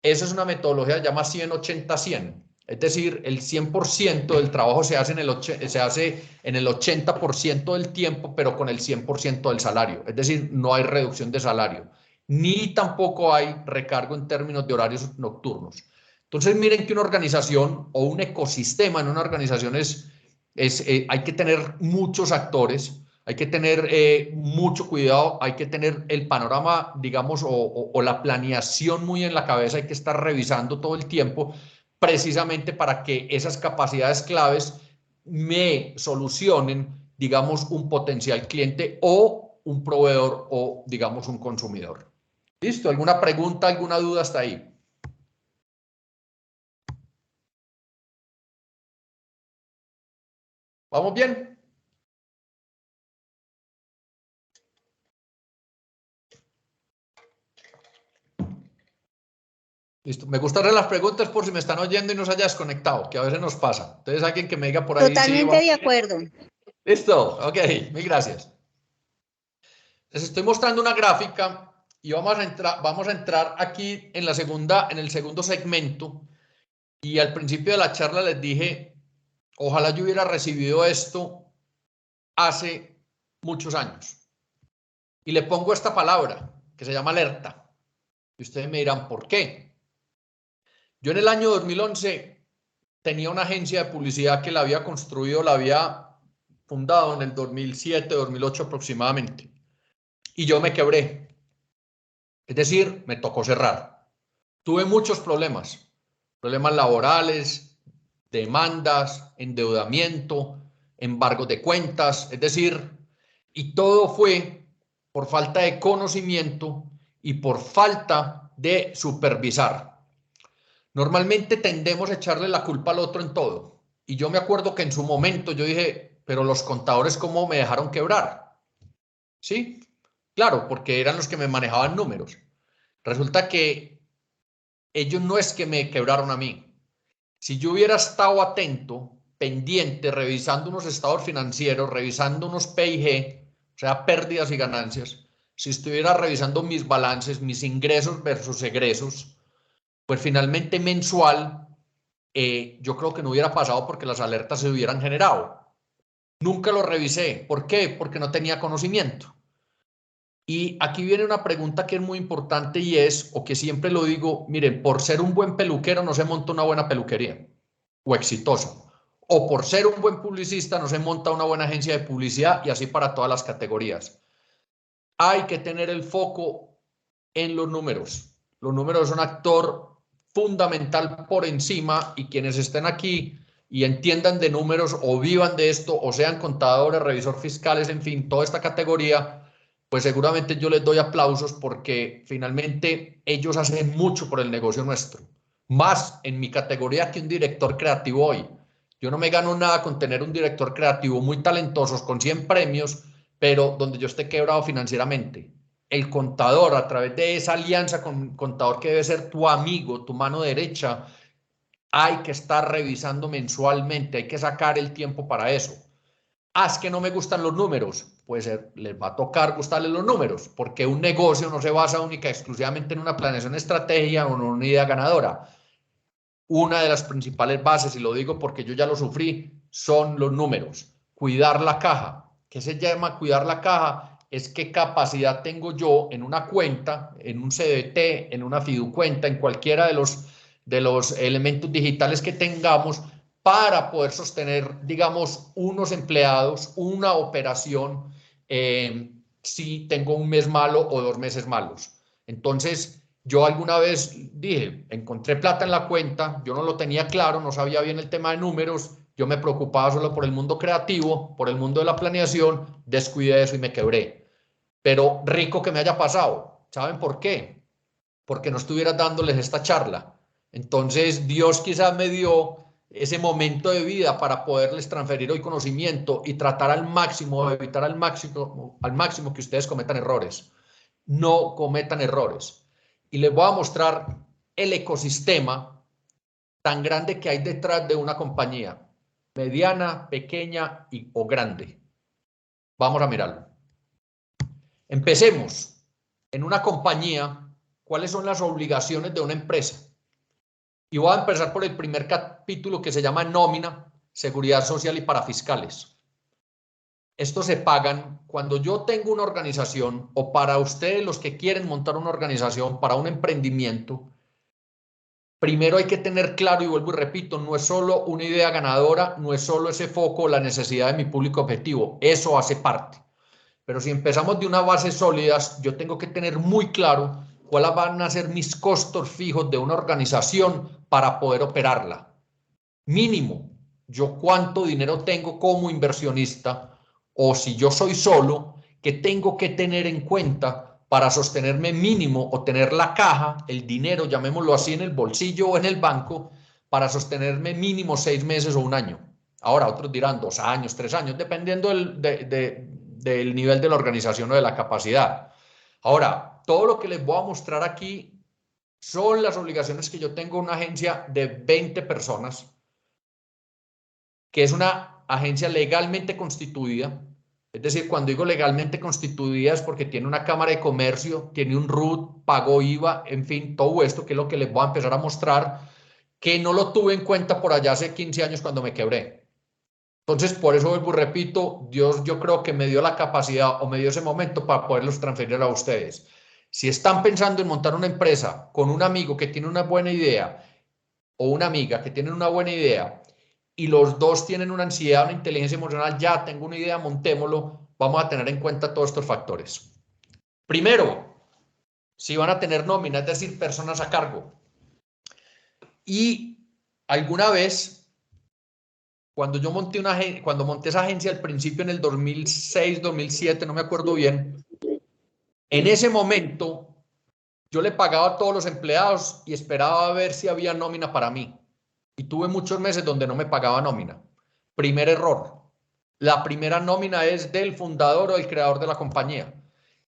Esa es una metodología que se llama 100-80-100. Es decir, el 100% del trabajo se hace en el 80% del tiempo, pero con el 100% del salario. Es decir, no hay reducción de salario, ni tampoco hay recargo en términos de horarios nocturnos. Entonces, miren que una organización o un ecosistema en una organización hay que tener muchos actores, hay que tener mucho cuidado, hay que tener el panorama, digamos, o la planeación muy en la cabeza, hay que estar revisando todo el tiempo, precisamente para que esas capacidades claves me solucionen, digamos, un potencial cliente o un proveedor o, digamos, un consumidor. ¿Listo? ¿Alguna pregunta, alguna duda hasta ahí? ¿Vamos bien? Listo. Me gusta hacer las preguntas por si me están oyendo y no se haya desconectado, que a veces nos pasa. Entonces, alguien que me diga por ahí. Totalmente sí, de acuerdo. Listo, ok, mil gracias. Les estoy mostrando una gráfica y vamos a entrar aquí en el segundo segmento. Y al principio de la charla les dije, ojalá yo hubiera recibido esto hace muchos años. Y le pongo esta palabra que se llama alerta. Y ustedes me dirán, ¿por qué? Yo en el año 2011 tenía una agencia de publicidad que la había construido, la había fundado en el 2007, 2008 aproximadamente. Y yo me quebré. Es decir, me tocó cerrar. Tuve muchos problemas laborales, demandas, endeudamiento, embargos de cuentas, es decir, y todo fue por falta de conocimiento y por falta de supervisar. Normalmente tendemos a echarle la culpa al otro en todo. Y yo me acuerdo que en su momento yo dije, pero los contadores, ¿cómo me dejaron quebrar? ¿Sí? Claro, porque eran los que me manejaban números. Resulta que ellos no es que me quebraron a mí. Si yo hubiera estado atento, pendiente, revisando unos estados financieros, revisando unos PIG, o sea, pérdidas y ganancias, si estuviera revisando mis balances, mis ingresos versus egresos, pues finalmente mensual, yo creo que no hubiera pasado porque las alertas se hubieran generado. Nunca lo revisé. ¿Por qué? Porque no tenía conocimiento. Y aquí viene una pregunta que es muy importante y es, o que siempre lo digo, miren, por ser un buen peluquero no se monta una buena peluquería o exitosa. O por ser un buen publicista no se monta una buena agencia de publicidad y así para todas las categorías. Hay que tener el foco en los números. Los números son un actor fundamental por encima y quienes estén aquí y entiendan de números o vivan de esto o sean contadores, revisores fiscales, en fin, toda esta categoría, pues seguramente yo les doy aplausos porque finalmente ellos hacen mucho por el negocio nuestro. Más en mi categoría que un director creativo hoy. Yo no me gano nada con tener un director creativo muy talentoso, con 100 premios, pero donde yo esté quebrado financieramente. El contador, a través de esa alianza con contador que debe ser tu amigo, tu mano derecha, hay que estar revisando mensualmente, hay que sacar el tiempo para eso. Es que no me gustan los números, pues les va a tocar gustarles los números, porque un negocio no se basa única y exclusivamente en una planeación estrategia o en una idea ganadora. Una de las principales bases, y lo digo porque yo ya lo sufrí, son los números. Cuidar la caja. ¿Qué se llama cuidar la caja? Es qué capacidad tengo yo en una cuenta, en un CDT, en una fiducuenta, en cualquiera de los de los elementos digitales que tengamos para poder sostener, digamos, unos empleados, una operación, si tengo un mes malo o 2 meses malos. Entonces, yo alguna vez dije, encontré plata en la cuenta, yo no lo tenía claro, no sabía bien el tema de números, yo me preocupaba solo por el mundo creativo, por el mundo de la planeación, descuidé eso y me quebré. Pero rico que me haya pasado. ¿Saben por qué? Porque no estuviera dándoles esta charla. Entonces, Dios quizás me dio ese momento de vida para poderles transferir hoy conocimiento y tratar al máximo, evitar al máximo que ustedes cometan errores. No cometan errores. Y les voy a mostrar el ecosistema tan grande que hay detrás de una compañía, mediana, pequeña o grande. Vamos a mirarlo. Empecemos. En una compañía, ¿cuáles son las obligaciones de una empresa? Y voy a empezar por el primer capítulo que se llama nómina, seguridad social y parafiscales. Estos se pagan cuando yo tengo una organización o para ustedes los que quieren montar una organización para un emprendimiento. Primero hay que tener claro, y vuelvo y repito, no es solo una idea ganadora, no es solo ese foco, la necesidad de mi público objetivo, eso hace parte. Pero si empezamos de una base sólidas, yo tengo que tener muy claro cuáles van a ser mis costos fijos de una organización para poder operarla. Mínimo, yo cuánto dinero tengo como inversionista o si yo soy solo, que tengo que tener en cuenta para sostenerme mínimo o tener la caja, el dinero, llamémoslo así, en el bolsillo o en el banco, para sostenerme mínimo 6 meses o 1 año. Ahora, otros dirán 2 años, 3 años, dependiendo del nivel de la organización o de la capacidad. Ahora, todo lo que les voy a mostrar aquí son las obligaciones que yo tengo en una agencia de 20 personas, que es una agencia legalmente constituida. Es decir, cuando digo legalmente constituida es porque tiene una cámara de comercio, tiene un RUT, pagó IVA, en fin, todo esto que es lo que les voy a empezar a mostrar, que no lo tuve en cuenta por allá hace 15 años cuando me quebré. Entonces, por eso vuelvo y repito, Dios yo creo que me dio la capacidad o me dio ese momento para poderlos transferir a ustedes. Si están pensando en montar una empresa con un amigo que tiene una buena idea o una amiga que tiene una buena idea y los dos tienen una ansiedad, una inteligencia emocional, ya tengo una idea, montémoslo, vamos a tener en cuenta todos estos factores. Primero, si van a tener nómina, es decir, personas a cargo. Y alguna vez, cuando yo monté esa agencia al principio en el 2006, 2007, no me acuerdo bien, en ese momento yo le pagaba a todos los empleados y esperaba ver si había nómina para mí. Y tuve muchos meses donde no me pagaba nómina. Primer error. La primera nómina es del fundador o del creador de la compañía.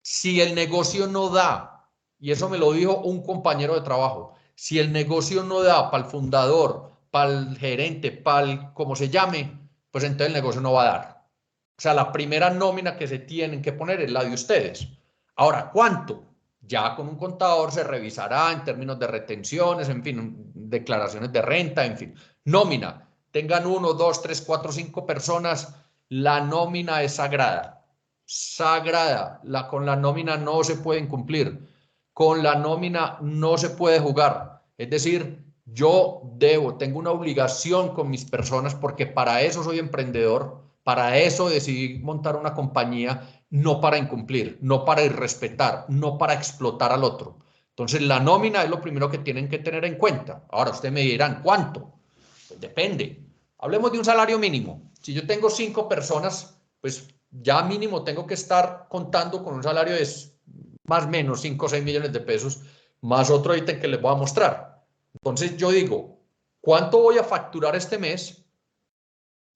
Si el negocio no da, y eso me lo dijo un compañero de trabajo, si el negocio no da para el fundador, para el gerente, para el como se llame, pues entonces el negocio no va a dar. O sea, la primera nómina que se tienen que poner es la de ustedes. Ahora, ¿cuánto? Ya con un contador se revisará en términos de retenciones, en fin, declaraciones de renta, en fin. Nómina, tengan 1, 2, 3, 4, 5 personas, la nómina es sagrada. Sagrada. Con la nómina no se puede incumplir. Con la nómina no se puede jugar. Es decir, yo tengo una obligación con mis personas porque para eso soy emprendedor, para eso decidí montar una compañía, no para incumplir, no para irrespetar, no para explotar al otro. Entonces, la nómina es lo primero que tienen que tener en cuenta. Ahora, ustedes me dirán, ¿cuánto? Pues depende. Hablemos de un salario mínimo. Si yo tengo 5 personas, pues ya mínimo tengo que estar contando con un salario de más o menos 5 o 6 millones de pesos, más otro ítem que les voy a mostrar. Entonces, yo digo, ¿cuánto voy a facturar este mes?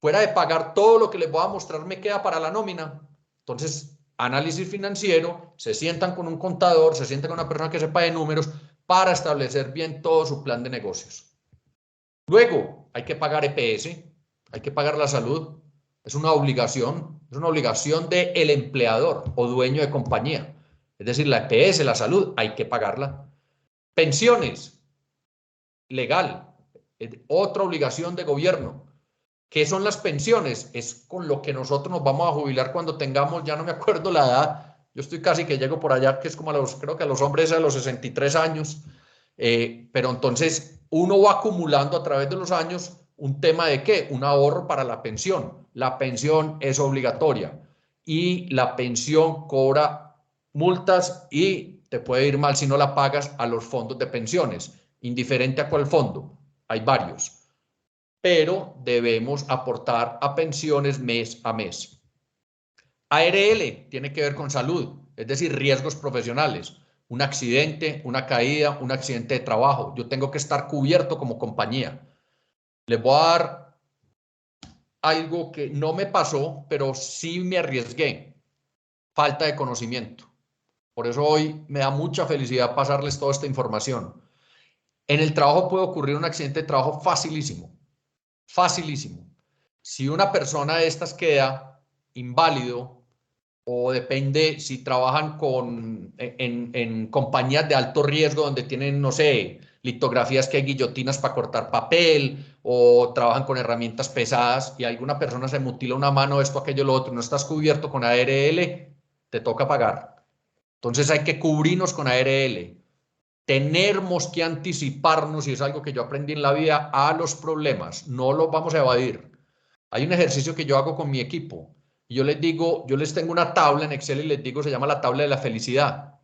Fuera de pagar todo lo que les voy a mostrar, me queda para la nómina. Entonces, análisis financiero, se sientan con un contador, se sientan con una persona que sepa de números para establecer bien todo su plan de negocios. Luego, hay que pagar EPS, hay que pagar la salud. Es una obligación del empleador o dueño de compañía. Es decir, la EPS, la salud, hay que pagarla. Pensiones, legal, otra obligación de gobierno. ¿Qué son las pensiones? Es con lo que nosotros nos vamos a jubilar cuando tengamos, ya no me acuerdo la edad, yo estoy casi que llego por allá, que es como creo que a los hombres a los 63 años, Pero entonces uno va acumulando a través de los años un tema de ¿qué? Un ahorro para la pensión. La pensión es obligatoria y la pensión cobra multas y te puede ir mal si no la pagas a los fondos de pensiones, indiferente a cuál fondo. Hay varios, pero debemos aportar a pensiones mes a mes. ARL tiene que ver con salud, es decir, riesgos profesionales. Un accidente, una caída, un accidente de trabajo. Yo tengo que estar cubierto como compañía. Les voy a dar algo que no me pasó, pero sí me arriesgué. Falta de conocimiento. Por eso hoy me da mucha felicidad pasarles toda esta información. En el trabajo puede ocurrir un accidente de trabajo facilísimo. Facilísimo. Si una persona de estas queda inválido, o depende si trabajan en compañías de alto riesgo donde tienen, no sé, litografías que hay guillotinas para cortar papel o trabajan con herramientas pesadas y alguna persona se mutila una mano, esto, aquello, lo otro, no estás cubierto con ARL, te toca pagar. Entonces hay que cubrirnos con ARL. Tenemos que anticiparnos, y es algo que yo aprendí en la vida, a los problemas, no los vamos a evadir. Hay un ejercicio que yo hago con mi equipo. Y yo les digo, yo les tengo una tabla en Excel y les digo, se llama la tabla de la felicidad.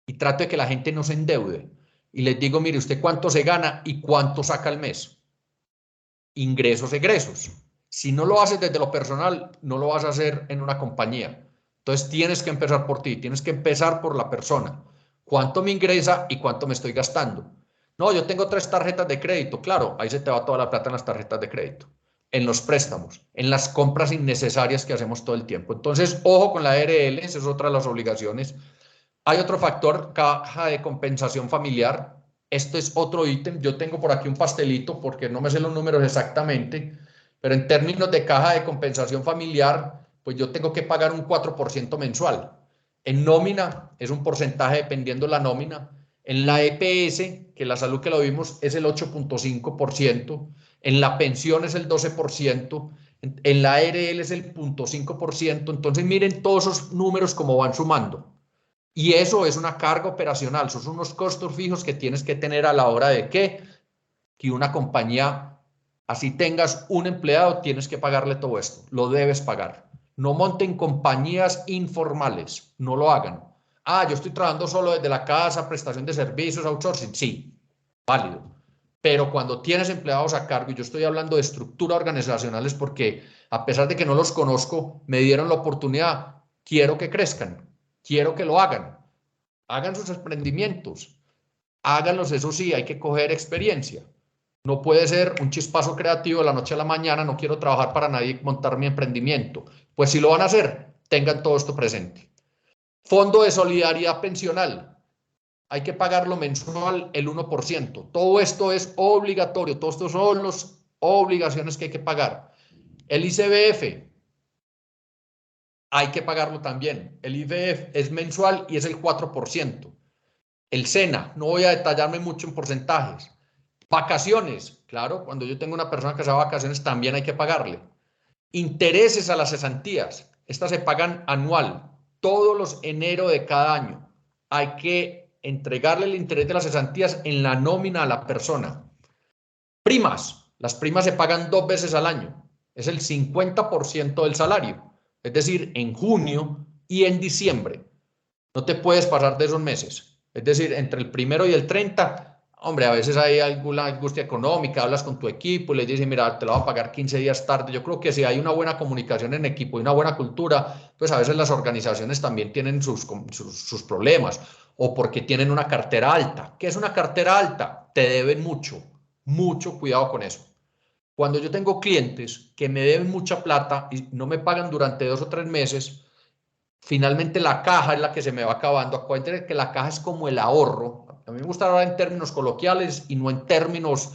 Y trato de que la gente no se endeude. Y les digo, mire, usted cuánto se gana y cuánto saca al mes. Ingresos, egresos. Si no lo haces desde lo personal, no lo vas a hacer en una compañía. Entonces tienes que empezar por ti, tienes que empezar por la persona. ¿Cuánto me ingresa y cuánto me estoy gastando? No, yo tengo 3 tarjetas de crédito. Claro, ahí se te va toda la plata en las tarjetas de crédito, en los préstamos, en las compras innecesarias que hacemos todo el tiempo. Entonces, ojo con la ARL, esa es otra de las obligaciones. Hay otro factor, caja de compensación familiar. Esto es otro ítem. Yo tengo por aquí un pastelito porque no me sé los números exactamente, pero en términos de caja de compensación familiar, pues yo tengo que pagar un 4% mensual. En nómina es un porcentaje dependiendo de la nómina. En la EPS, que la salud que lo vimos, es el 8.5%. En la pensión es el 12%. En la ARL es el 0.5%. Entonces miren todos esos números cómo van sumando. Y eso es una carga operacional, esos son unos costos fijos que tienes que tener a la hora de que una compañía, así tengas un empleado, tienes que pagarle todo esto, lo debes pagar. No monten compañías informales, no lo hagan. Ah, yo estoy trabajando solo desde la casa, prestación de servicios, outsourcing, sí, válido. Pero cuando tienes empleados a cargo, y yo estoy hablando de estructuras organizacionales porque a pesar de que no los conozco, me dieron la oportunidad, quiero que crezcan. Quiero que lo hagan. Hagan sus emprendimientos. Háganlos, eso sí, hay que coger experiencia. No puede ser un chispazo creativo de la noche a la mañana, no quiero trabajar para nadie, montar mi emprendimiento. Pues si lo van a hacer, tengan todo esto presente. Fondo de solidaridad pensional. Hay que pagarlo mensual el 1%. Todo esto es obligatorio. Todos estos son las obligaciones que hay que pagar. El ICBF. Hay que pagarlo también. El IVF es mensual y es el 4%. El SENA, no voy a detallarme mucho en porcentajes. Vacaciones, claro, cuando yo tengo una persona que se va a vacaciones también hay que pagarle. Intereses a las cesantías, estas se pagan anual, todos los enero de cada año. Hay que entregarle el interés de las cesantías en la nómina a la persona. Primas, las primas se pagan 2 veces al año, es el 50% del salario. Es decir, en junio y en diciembre. No te puedes pasar de esos meses. Es decir, entre el 1 y el 30, hombre, a veces hay alguna angustia económica, hablas con tu equipo y les dices, mira, te lo voy a pagar 15 días tarde. Yo creo que si hay una buena comunicación en equipo y una buena cultura, pues a veces las organizaciones también tienen sus problemas o porque tienen una cartera alta. ¿Qué es una cartera alta? Te deben mucho, mucho cuidado con eso. Cuando yo tengo clientes que me deben mucha plata y no me pagan durante 2 o 3 meses, finalmente la caja es la que se me va acabando. Acuérdense que la caja es como el ahorro. A mí me gusta hablar en términos coloquiales y no en términos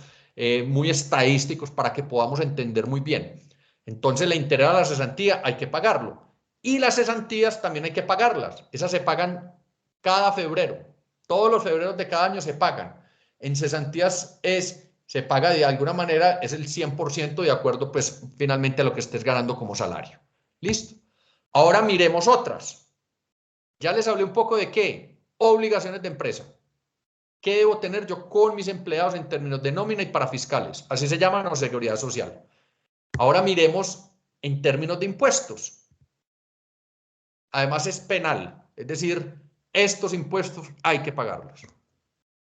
muy estadísticos para que podamos entender muy bien. Entonces, la interés a la cesantía hay que pagarlo. Y las cesantías también hay que pagarlas. Esas se pagan cada febrero. Todos los febreros de cada año se pagan. En cesantías se paga de alguna manera, es el 100% de acuerdo, pues, finalmente a lo que estés ganando como salario. ¿Listo? Ahora miremos otras. Ya les hablé un poco de qué. Obligaciones de empresa. ¿Qué debo tener yo con mis empleados en términos de nómina y parafiscales? Así se llama la seguridad social. Ahora miremos en términos de impuestos. Además es penal, es decir, estos impuestos hay que pagarlos.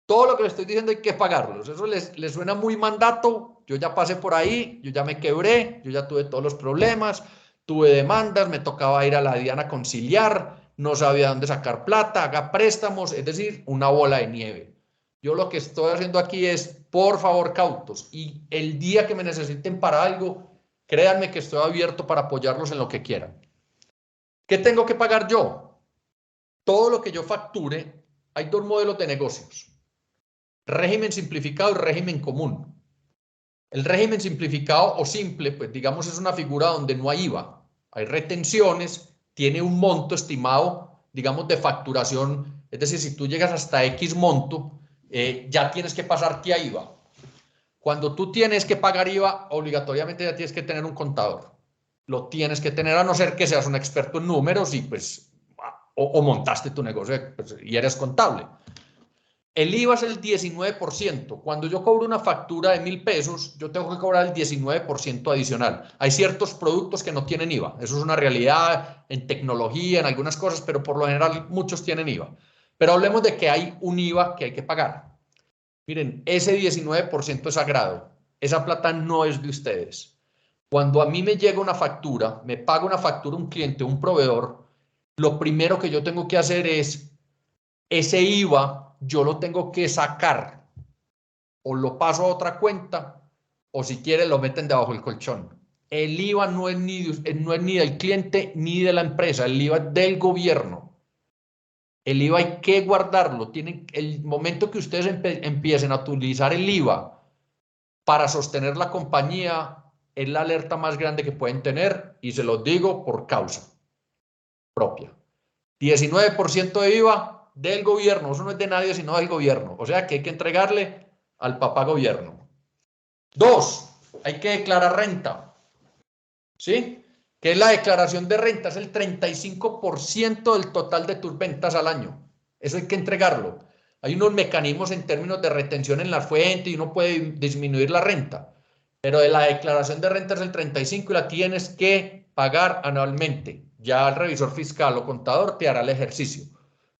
Todo lo que le estoy diciendo hay que pagarlos. Eso les suena muy mandato. Yo ya pasé por ahí, yo ya me quebré, yo ya tuve todos los problemas, tuve demandas, me tocaba ir a la DIAN a conciliar, no sabía dónde sacar plata, haga préstamos, es decir, una bola de nieve. Yo lo que estoy haciendo aquí es, por favor, cautos, y el día que me necesiten para algo, créanme que estoy abierto para apoyarlos en lo que quieran. ¿Qué tengo que pagar yo? Todo lo que yo facture, hay dos modelos de negocios. Régimen simplificado y régimen común. El régimen simplificado o simple, pues digamos es una figura donde no hay IVA. Hay retenciones, tiene un monto estimado, digamos, de facturación. Es decir, si tú llegas hasta X monto, ya tienes que pasarte a IVA. Cuando tú tienes que pagar IVA, obligatoriamente ya tienes que tener un contador. Lo tienes que tener, a no ser que seas un experto en números y pues, o montaste tu negocio pues, y eres contable. El IVA es el 19%. Cuando yo cobro una factura de 1.000 pesos, yo tengo que cobrar el 19% adicional. Hay ciertos productos que no tienen IVA. Eso es una realidad en tecnología, en algunas cosas, pero por lo general muchos tienen IVA. Pero hablemos de que hay un IVA que hay que pagar. Miren, ese 19% es sagrado. Esa plata no es de ustedes. Cuando a mí me llega una factura, me paga una factura un cliente, un proveedor, lo primero que yo tengo que hacer es ese IVA yo lo tengo que sacar o lo paso a otra cuenta o si quiere lo meten debajo del colchón. El IVA no es ni del cliente ni de la empresa, el IVA es del gobierno. El IVA hay que guardarlo. El momento que ustedes empiecen a utilizar el IVA para sostener la compañía es la alerta más grande que pueden tener y se los digo por causa propia. 19% de IVA del gobierno, eso no es de nadie sino del gobierno, o sea que hay que entregarle al papá gobierno. 2, hay que declarar renta, ¿sí? ¿Qué es la declaración de renta? Es el 35% del total de tus ventas al año, eso hay que entregarlo. Hay unos mecanismos en términos de retención en la fuente y uno puede disminuir la renta, pero de la declaración de renta es el 35% y la tienes que pagar anualmente. Ya el revisor fiscal o contador te hará el ejercicio.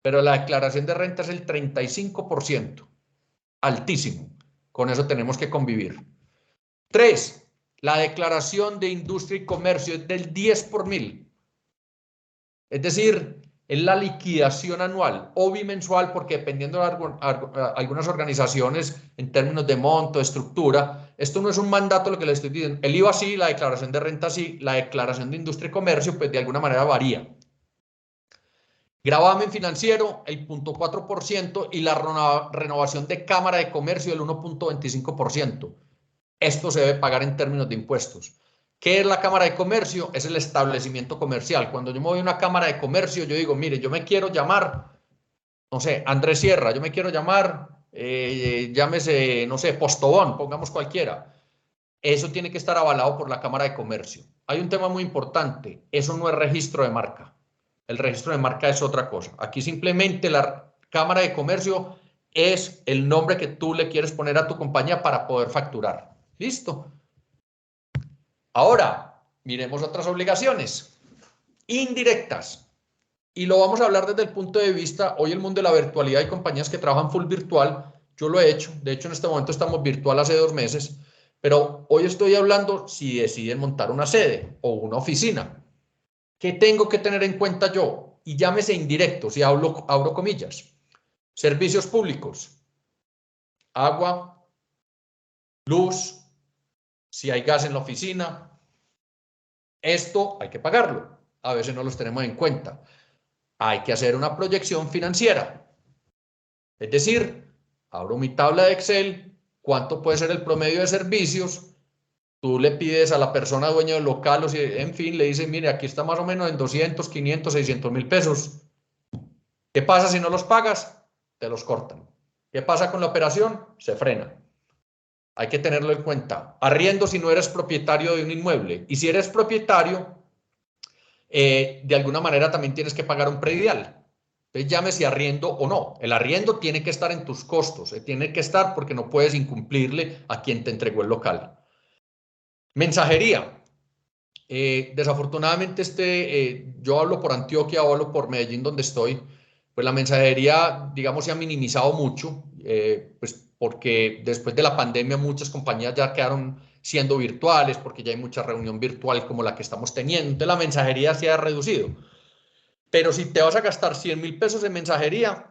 Pero la declaración de renta es el 35%, altísimo. Con eso tenemos que convivir. 3, la declaración de industria y comercio es del 10 por 1000. Es decir, es la liquidación anual o bimensual, porque dependiendo de algunas organizaciones en términos de monto, de estructura, esto no es un mandato lo que les estoy diciendo. El IVA sí, la declaración de renta sí, la declaración de industria y comercio pues de alguna manera varía. Gravamen financiero, el 0.4% y la renovación de Cámara de Comercio, el 1.25%. Esto se debe pagar en términos de impuestos. ¿Qué es la Cámara de Comercio? Es el establecimiento comercial. Cuando yo me voy a una Cámara de Comercio, yo digo, mire, yo me quiero llamar, no sé, Andrés Sierra, yo me quiero llamar, llámese, no sé, Postobón, pongamos cualquiera. Eso tiene que estar avalado por la Cámara de Comercio. Hay un tema muy importante, eso no es registro de marca. El registro de marca es otra cosa. Aquí simplemente la Cámara de Comercio es el nombre que tú le quieres poner a tu compañía para poder facturar. ¿Listo? Ahora, miremos otras obligaciones indirectas. Y lo vamos a hablar desde el punto de vista, hoy el mundo de la virtualidad, hay compañías que trabajan full virtual. Yo lo he hecho. De hecho, en este momento estamos virtual hace 2 meses. Pero hoy estoy hablando si deciden montar una sede o una oficina. ¿Qué tengo que tener en cuenta yo? Y llámese indirectos, y abro comillas. Servicios públicos, agua, luz, si hay gas en la oficina. Esto hay que pagarlo. A veces no los tenemos en cuenta. Hay que hacer una proyección financiera. Es decir, abro mi tabla de Excel, cuánto puede ser el promedio de servicios. Tú le pides a la persona dueña del local, o si, en fin, le dices, mire, aquí está más o menos en 200, 500, 600 mil pesos. ¿Qué pasa si no los pagas? Te los cortan. ¿Qué pasa con la operación? Se frena. Hay que tenerlo en cuenta. Arriendo si no eres propietario de un inmueble. Y si eres propietario, de alguna manera también tienes que pagar un predial. Entonces llámese arriendo o no. El arriendo tiene que estar en tus costos, tiene que estar porque no puedes incumplirle a quien te entregó el local. Mensajería. Desafortunadamente yo hablo por Antioquia o hablo por Medellín donde estoy, pues la mensajería, digamos, se ha minimizado mucho, pues porque después de la pandemia muchas compañías ya quedaron siendo virtuales porque ya hay mucha reunión virtual como la que estamos teniendo, entonces la mensajería se ha reducido. Pero si te vas a gastar 100.000 pesos en mensajería,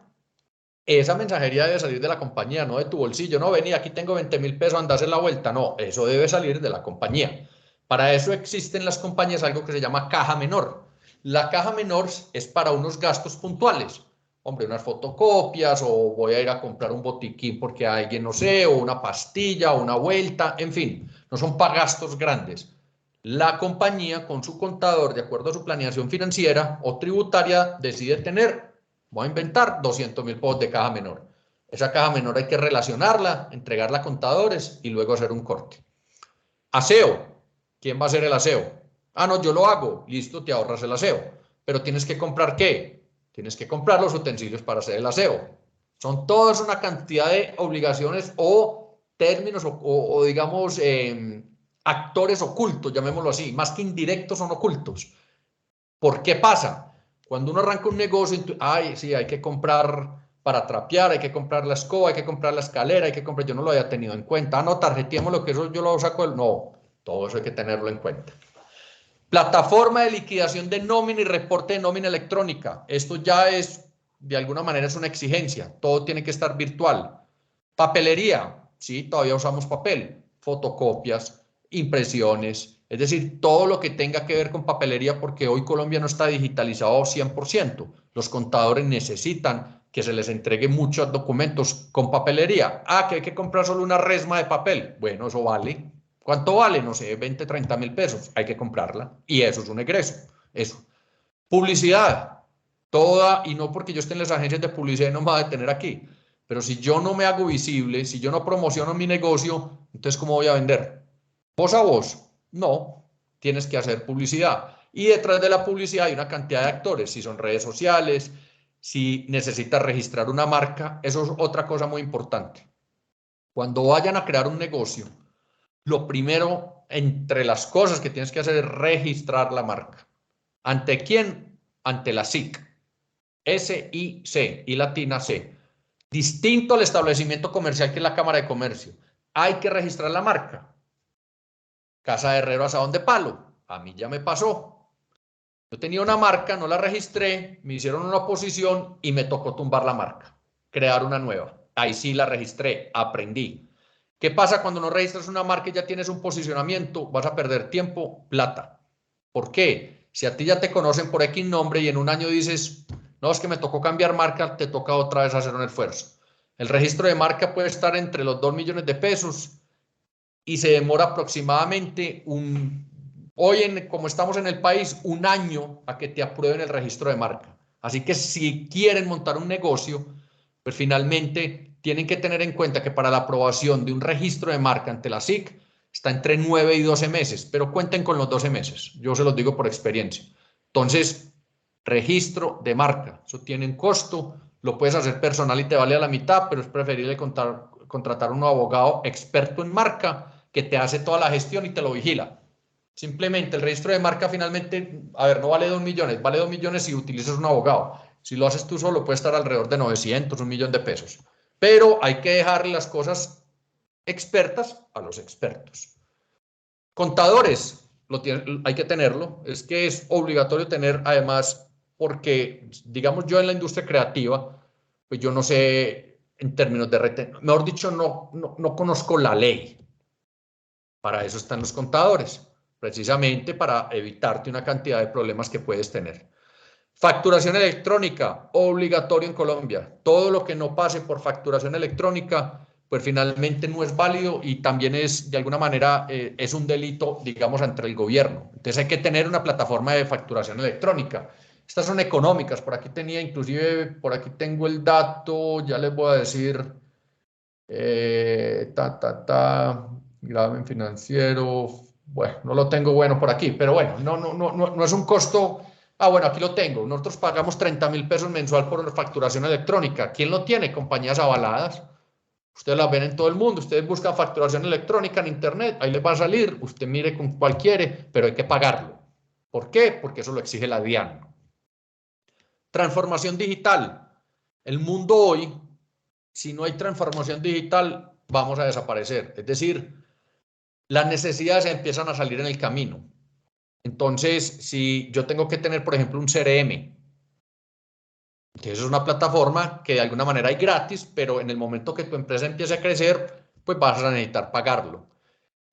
esa mensajería debe salir de la compañía, no de tu bolsillo. No, vení, aquí tengo 20.000 pesos, anda a hacer la vuelta. No, eso debe salir de la compañía. Para eso existen las compañías algo que se llama caja menor. La caja menor es para unos gastos puntuales. Hombre, unas fotocopias o voy a ir a comprar un botiquín porque alguien, no sé, o una pastilla o una vuelta, en fin, no son para gastos grandes. La compañía con su contador, de acuerdo a su planeación financiera o tributaria, decide tener, voy a inventar, 200.000 pesos de caja menor. Esa caja menor hay que relacionarla, entregarla a contadores y luego hacer un corte. Aseo. ¿Quién va a hacer el aseo? Ah, no, yo lo hago. Listo, te ahorras el aseo. Pero tienes que comprar ¿qué? Tienes que comprar los utensilios para hacer el aseo. Son todas una cantidad de obligaciones o términos o digamos, actores ocultos, llamémoslo así. Más que indirectos, son ocultos. ¿Por qué pasa? Cuando uno arranca un negocio, ay, sí, hay que comprar para trapear, hay que comprar la escoba, hay que comprar la escalera, hay que comprar, yo no lo había tenido en cuenta. Ah, no, tarjeteemos lo que eso yo lo saco del... No, todo eso hay que tenerlo en cuenta. Plataforma de liquidación de nómina y reporte de nómina electrónica. Esto ya es, de alguna manera, es una exigencia. Todo tiene que estar virtual. Papelería. Sí, todavía usamos papel. Fotocopias, impresiones. Es decir, todo lo que tenga que ver con papelería, porque hoy Colombia no está digitalizado 100%. Los contadores necesitan que se les entregue muchos documentos con papelería. Ah, que hay que comprar solo una resma de papel. Bueno, eso vale. ¿Cuánto vale? No sé, 20, 30.000 pesos. Hay que comprarla. Y eso es un egreso. Eso. Publicidad. Toda, y no porque yo esté en las agencias de publicidad y no me va a detener aquí. Pero si yo no me hago visible, si yo no promociono mi negocio, entonces ¿cómo voy a vender? ¿Voz a voz? No. Tienes que hacer publicidad. Y detrás de la publicidad hay una cantidad de actores. Si son redes sociales, si necesitas registrar una marca, eso es otra cosa muy importante. Cuando vayan a crear un negocio, lo primero, entre las cosas que tienes que hacer es registrar la marca. ¿Ante quién? Ante la SIC. SIC, y latina C. Distinto al establecimiento comercial que es la Cámara de Comercio. Hay que registrar la marca. Casa de Herrero Asadón de Palo. A mí ya me pasó. Yo tenía una marca, no la registré, me hicieron una oposición y me tocó tumbar la marca, crear una nueva. Ahí sí la registré, aprendí. ¿Qué pasa cuando no registras una marca y ya tienes un posicionamiento? Vas a perder tiempo, plata. ¿Por qué? Si a ti ya te conocen por X nombre y en un año dices, no, es que me tocó cambiar marca, te toca otra vez hacer un esfuerzo. El registro de marca puede estar entre los 2 millones de pesos y se demora aproximadamente hoy, como estamos en el país, un año a que te aprueben el registro de marca. Así que si quieren montar un negocio, pues finalmente tienen que tener en cuenta que para la aprobación de un registro de marca ante la SIC está entre 9 y 12 meses, pero cuenten con los 12 meses. Yo se los digo por experiencia. Entonces, registro de marca, eso tiene un costo, lo puedes hacer personal y te vale a la mitad, pero es preferible contratar a un abogado experto en marca que te hace toda la gestión y te lo vigila. Simplemente el registro de marca finalmente, a ver, no vale 2 millones, vale 2 millones si utilizas un abogado. Si lo haces tú solo puede estar alrededor de 900, 1 millón de pesos. Pero hay que dejarle las cosas expertas a los expertos. Contadores, hay que tenerlo, es que es obligatorio tener además, porque digamos yo en la industria creativa, pues yo no sé en términos de mejor dicho, no conozco la ley. Para eso están los contadores, precisamente para evitarte una cantidad de problemas que puedes tener. Facturación electrónica, obligatorio en Colombia. Todo lo que no pase por facturación electrónica, pues finalmente no es válido y también es, de alguna manera, es un delito, digamos, ante el gobierno. Entonces hay que tener una plataforma de facturación electrónica. Estas son económicas, por aquí tenía, inclusive, por aquí tengo el dato, ya les voy a decir, gravamen financiero, bueno, no lo tengo bueno por aquí, pero bueno, no es un costo Ah, bueno, aquí lo tengo. Nosotros pagamos 30.000 pesos mensual por facturación electrónica. ¿Quién lo tiene? Compañías avaladas. Ustedes las ven en todo el mundo. Ustedes buscan facturación electrónica en internet, ahí les va a salir. Usted mire con cuál quiere, pero hay que pagarlo. ¿Por qué? Porque eso lo exige la DIAN. Transformación digital. El mundo hoy, si no hay transformación digital, vamos a desaparecer. Es decir, las necesidades empiezan a salir en el camino. Entonces, si yo tengo que tener, por ejemplo, un CRM, entonces es una plataforma que de alguna manera hay gratis, pero en el momento que tu empresa empiece a crecer, pues vas a necesitar pagarlo.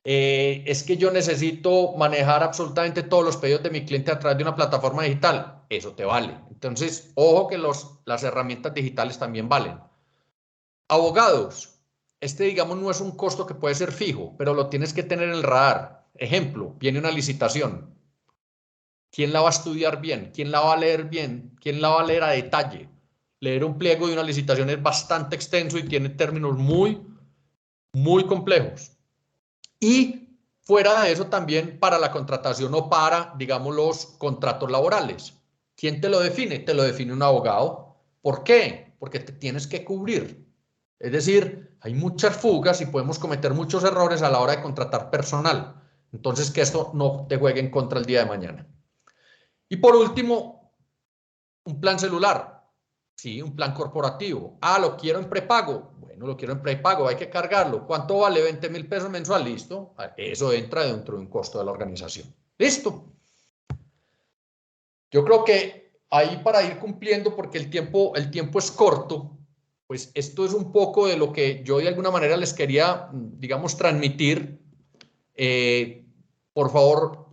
Es que yo necesito manejar absolutamente todos los pedidos de mi cliente a través de una plataforma digital. Eso te vale. Entonces, ojo que las herramientas digitales también valen. Abogados. Digamos, no es un costo que puede ser fijo, pero lo tienes que tener en el radar. Ejemplo, viene una licitación. ¿Quién la va a estudiar bien? ¿Quién la va a leer bien? ¿Quién la va a leer a detalle? Leer un pliego de una licitación es bastante extenso y tiene términos muy, muy complejos. Y fuera de eso también para la contratación o para, digamos, los contratos laborales. ¿Quién te lo define? Te lo define un abogado. ¿Por qué? Porque te tienes que cubrir. Es decir, hay muchas fugas y podemos cometer muchos errores a la hora de contratar personal. Entonces, que esto no te juegue en contra el día de mañana. Y por último, un plan celular. Sí, un plan corporativo. Ah, lo quiero en prepago. Bueno, lo quiero en prepago, hay que cargarlo. ¿Cuánto vale? 20.000 pesos mensual. Listo. Eso entra dentro de un costo de la organización. Listo. Yo creo que ahí para ir cumpliendo, porque el tiempo es corto, pues esto es un poco de lo que yo de alguna manera les quería, digamos, transmitir. Por favor,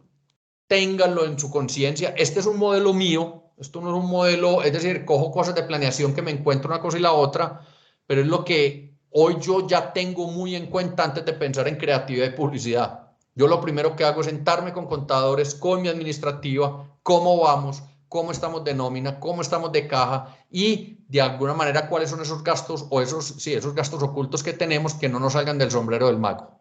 ténganlo en su conciencia. Este es un modelo mío, esto no es un modelo, es decir, cojo cosas de planeación que me encuentro una cosa y la otra, pero es lo que hoy yo ya tengo muy en cuenta antes de pensar en creatividad y publicidad. Yo lo primero que hago es sentarme con contadores, con mi administrativa, cómo vamos, cómo estamos de nómina, cómo estamos de caja y de alguna manera cuáles son esos gastos o esos gastos ocultos que tenemos que no nos salgan del sombrero del mago.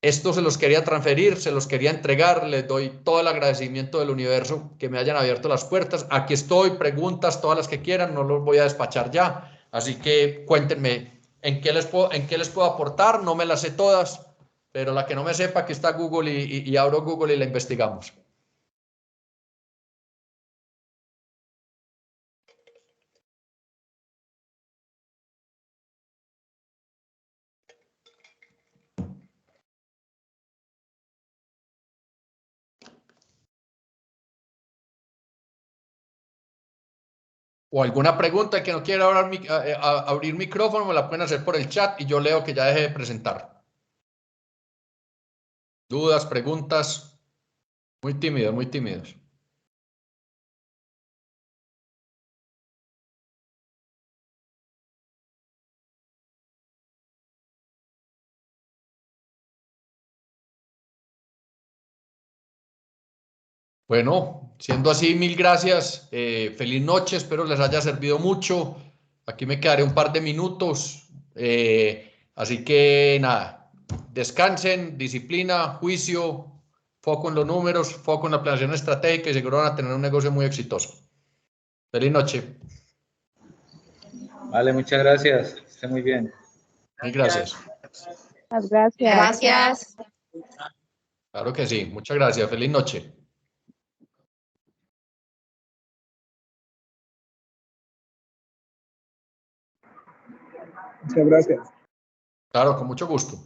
Esto se los quería transferir, se los quería entregar, les doy todo el agradecimiento del universo que me hayan abierto las puertas. Aquí estoy, preguntas, todas las que quieran, no los voy a despachar ya. Así que cuéntenme en qué les puedo aportar, no me las sé todas, pero la que no me sepa, aquí está Google y abro Google y la investigamos. O alguna pregunta que no quiera abrir micrófono, me la pueden hacer por el chat y yo leo que ya dejé de presentar. Dudas, preguntas, muy tímidos, muy tímidos. Bueno, siendo así, mil gracias. Feliz noche, espero les haya servido mucho. Aquí me quedaré un par de minutos. Así que nada, descansen, disciplina, juicio, foco en los números, foco en la planeación estratégica y seguro van a tener un negocio muy exitoso. Feliz noche. Vale, muchas gracias. Esté muy bien. Mil gracias. Muchas gracias. Gracias. Claro que sí. Muchas gracias. Feliz noche. Muchas gracias. Claro, con mucho gusto.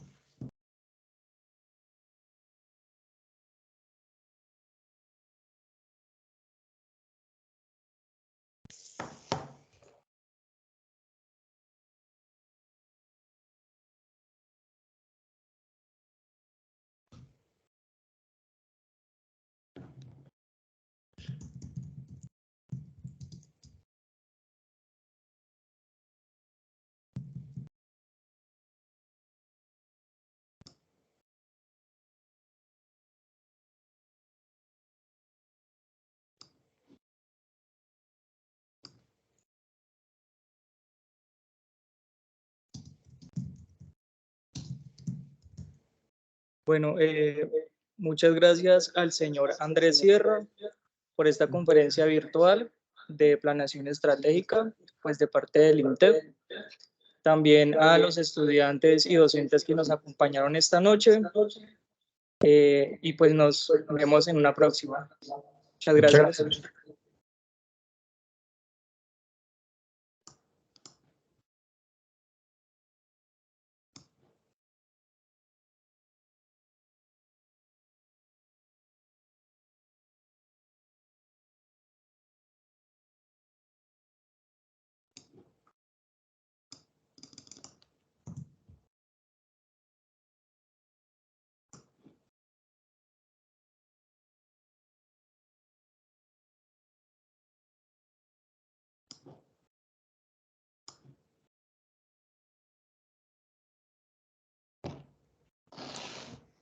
Bueno, muchas gracias al señor Andrés Sierra por esta conferencia virtual de planeación estratégica, pues de parte del INTEP. También a los estudiantes y docentes que nos acompañaron esta noche. Y pues nos vemos en una próxima. Muchas gracias.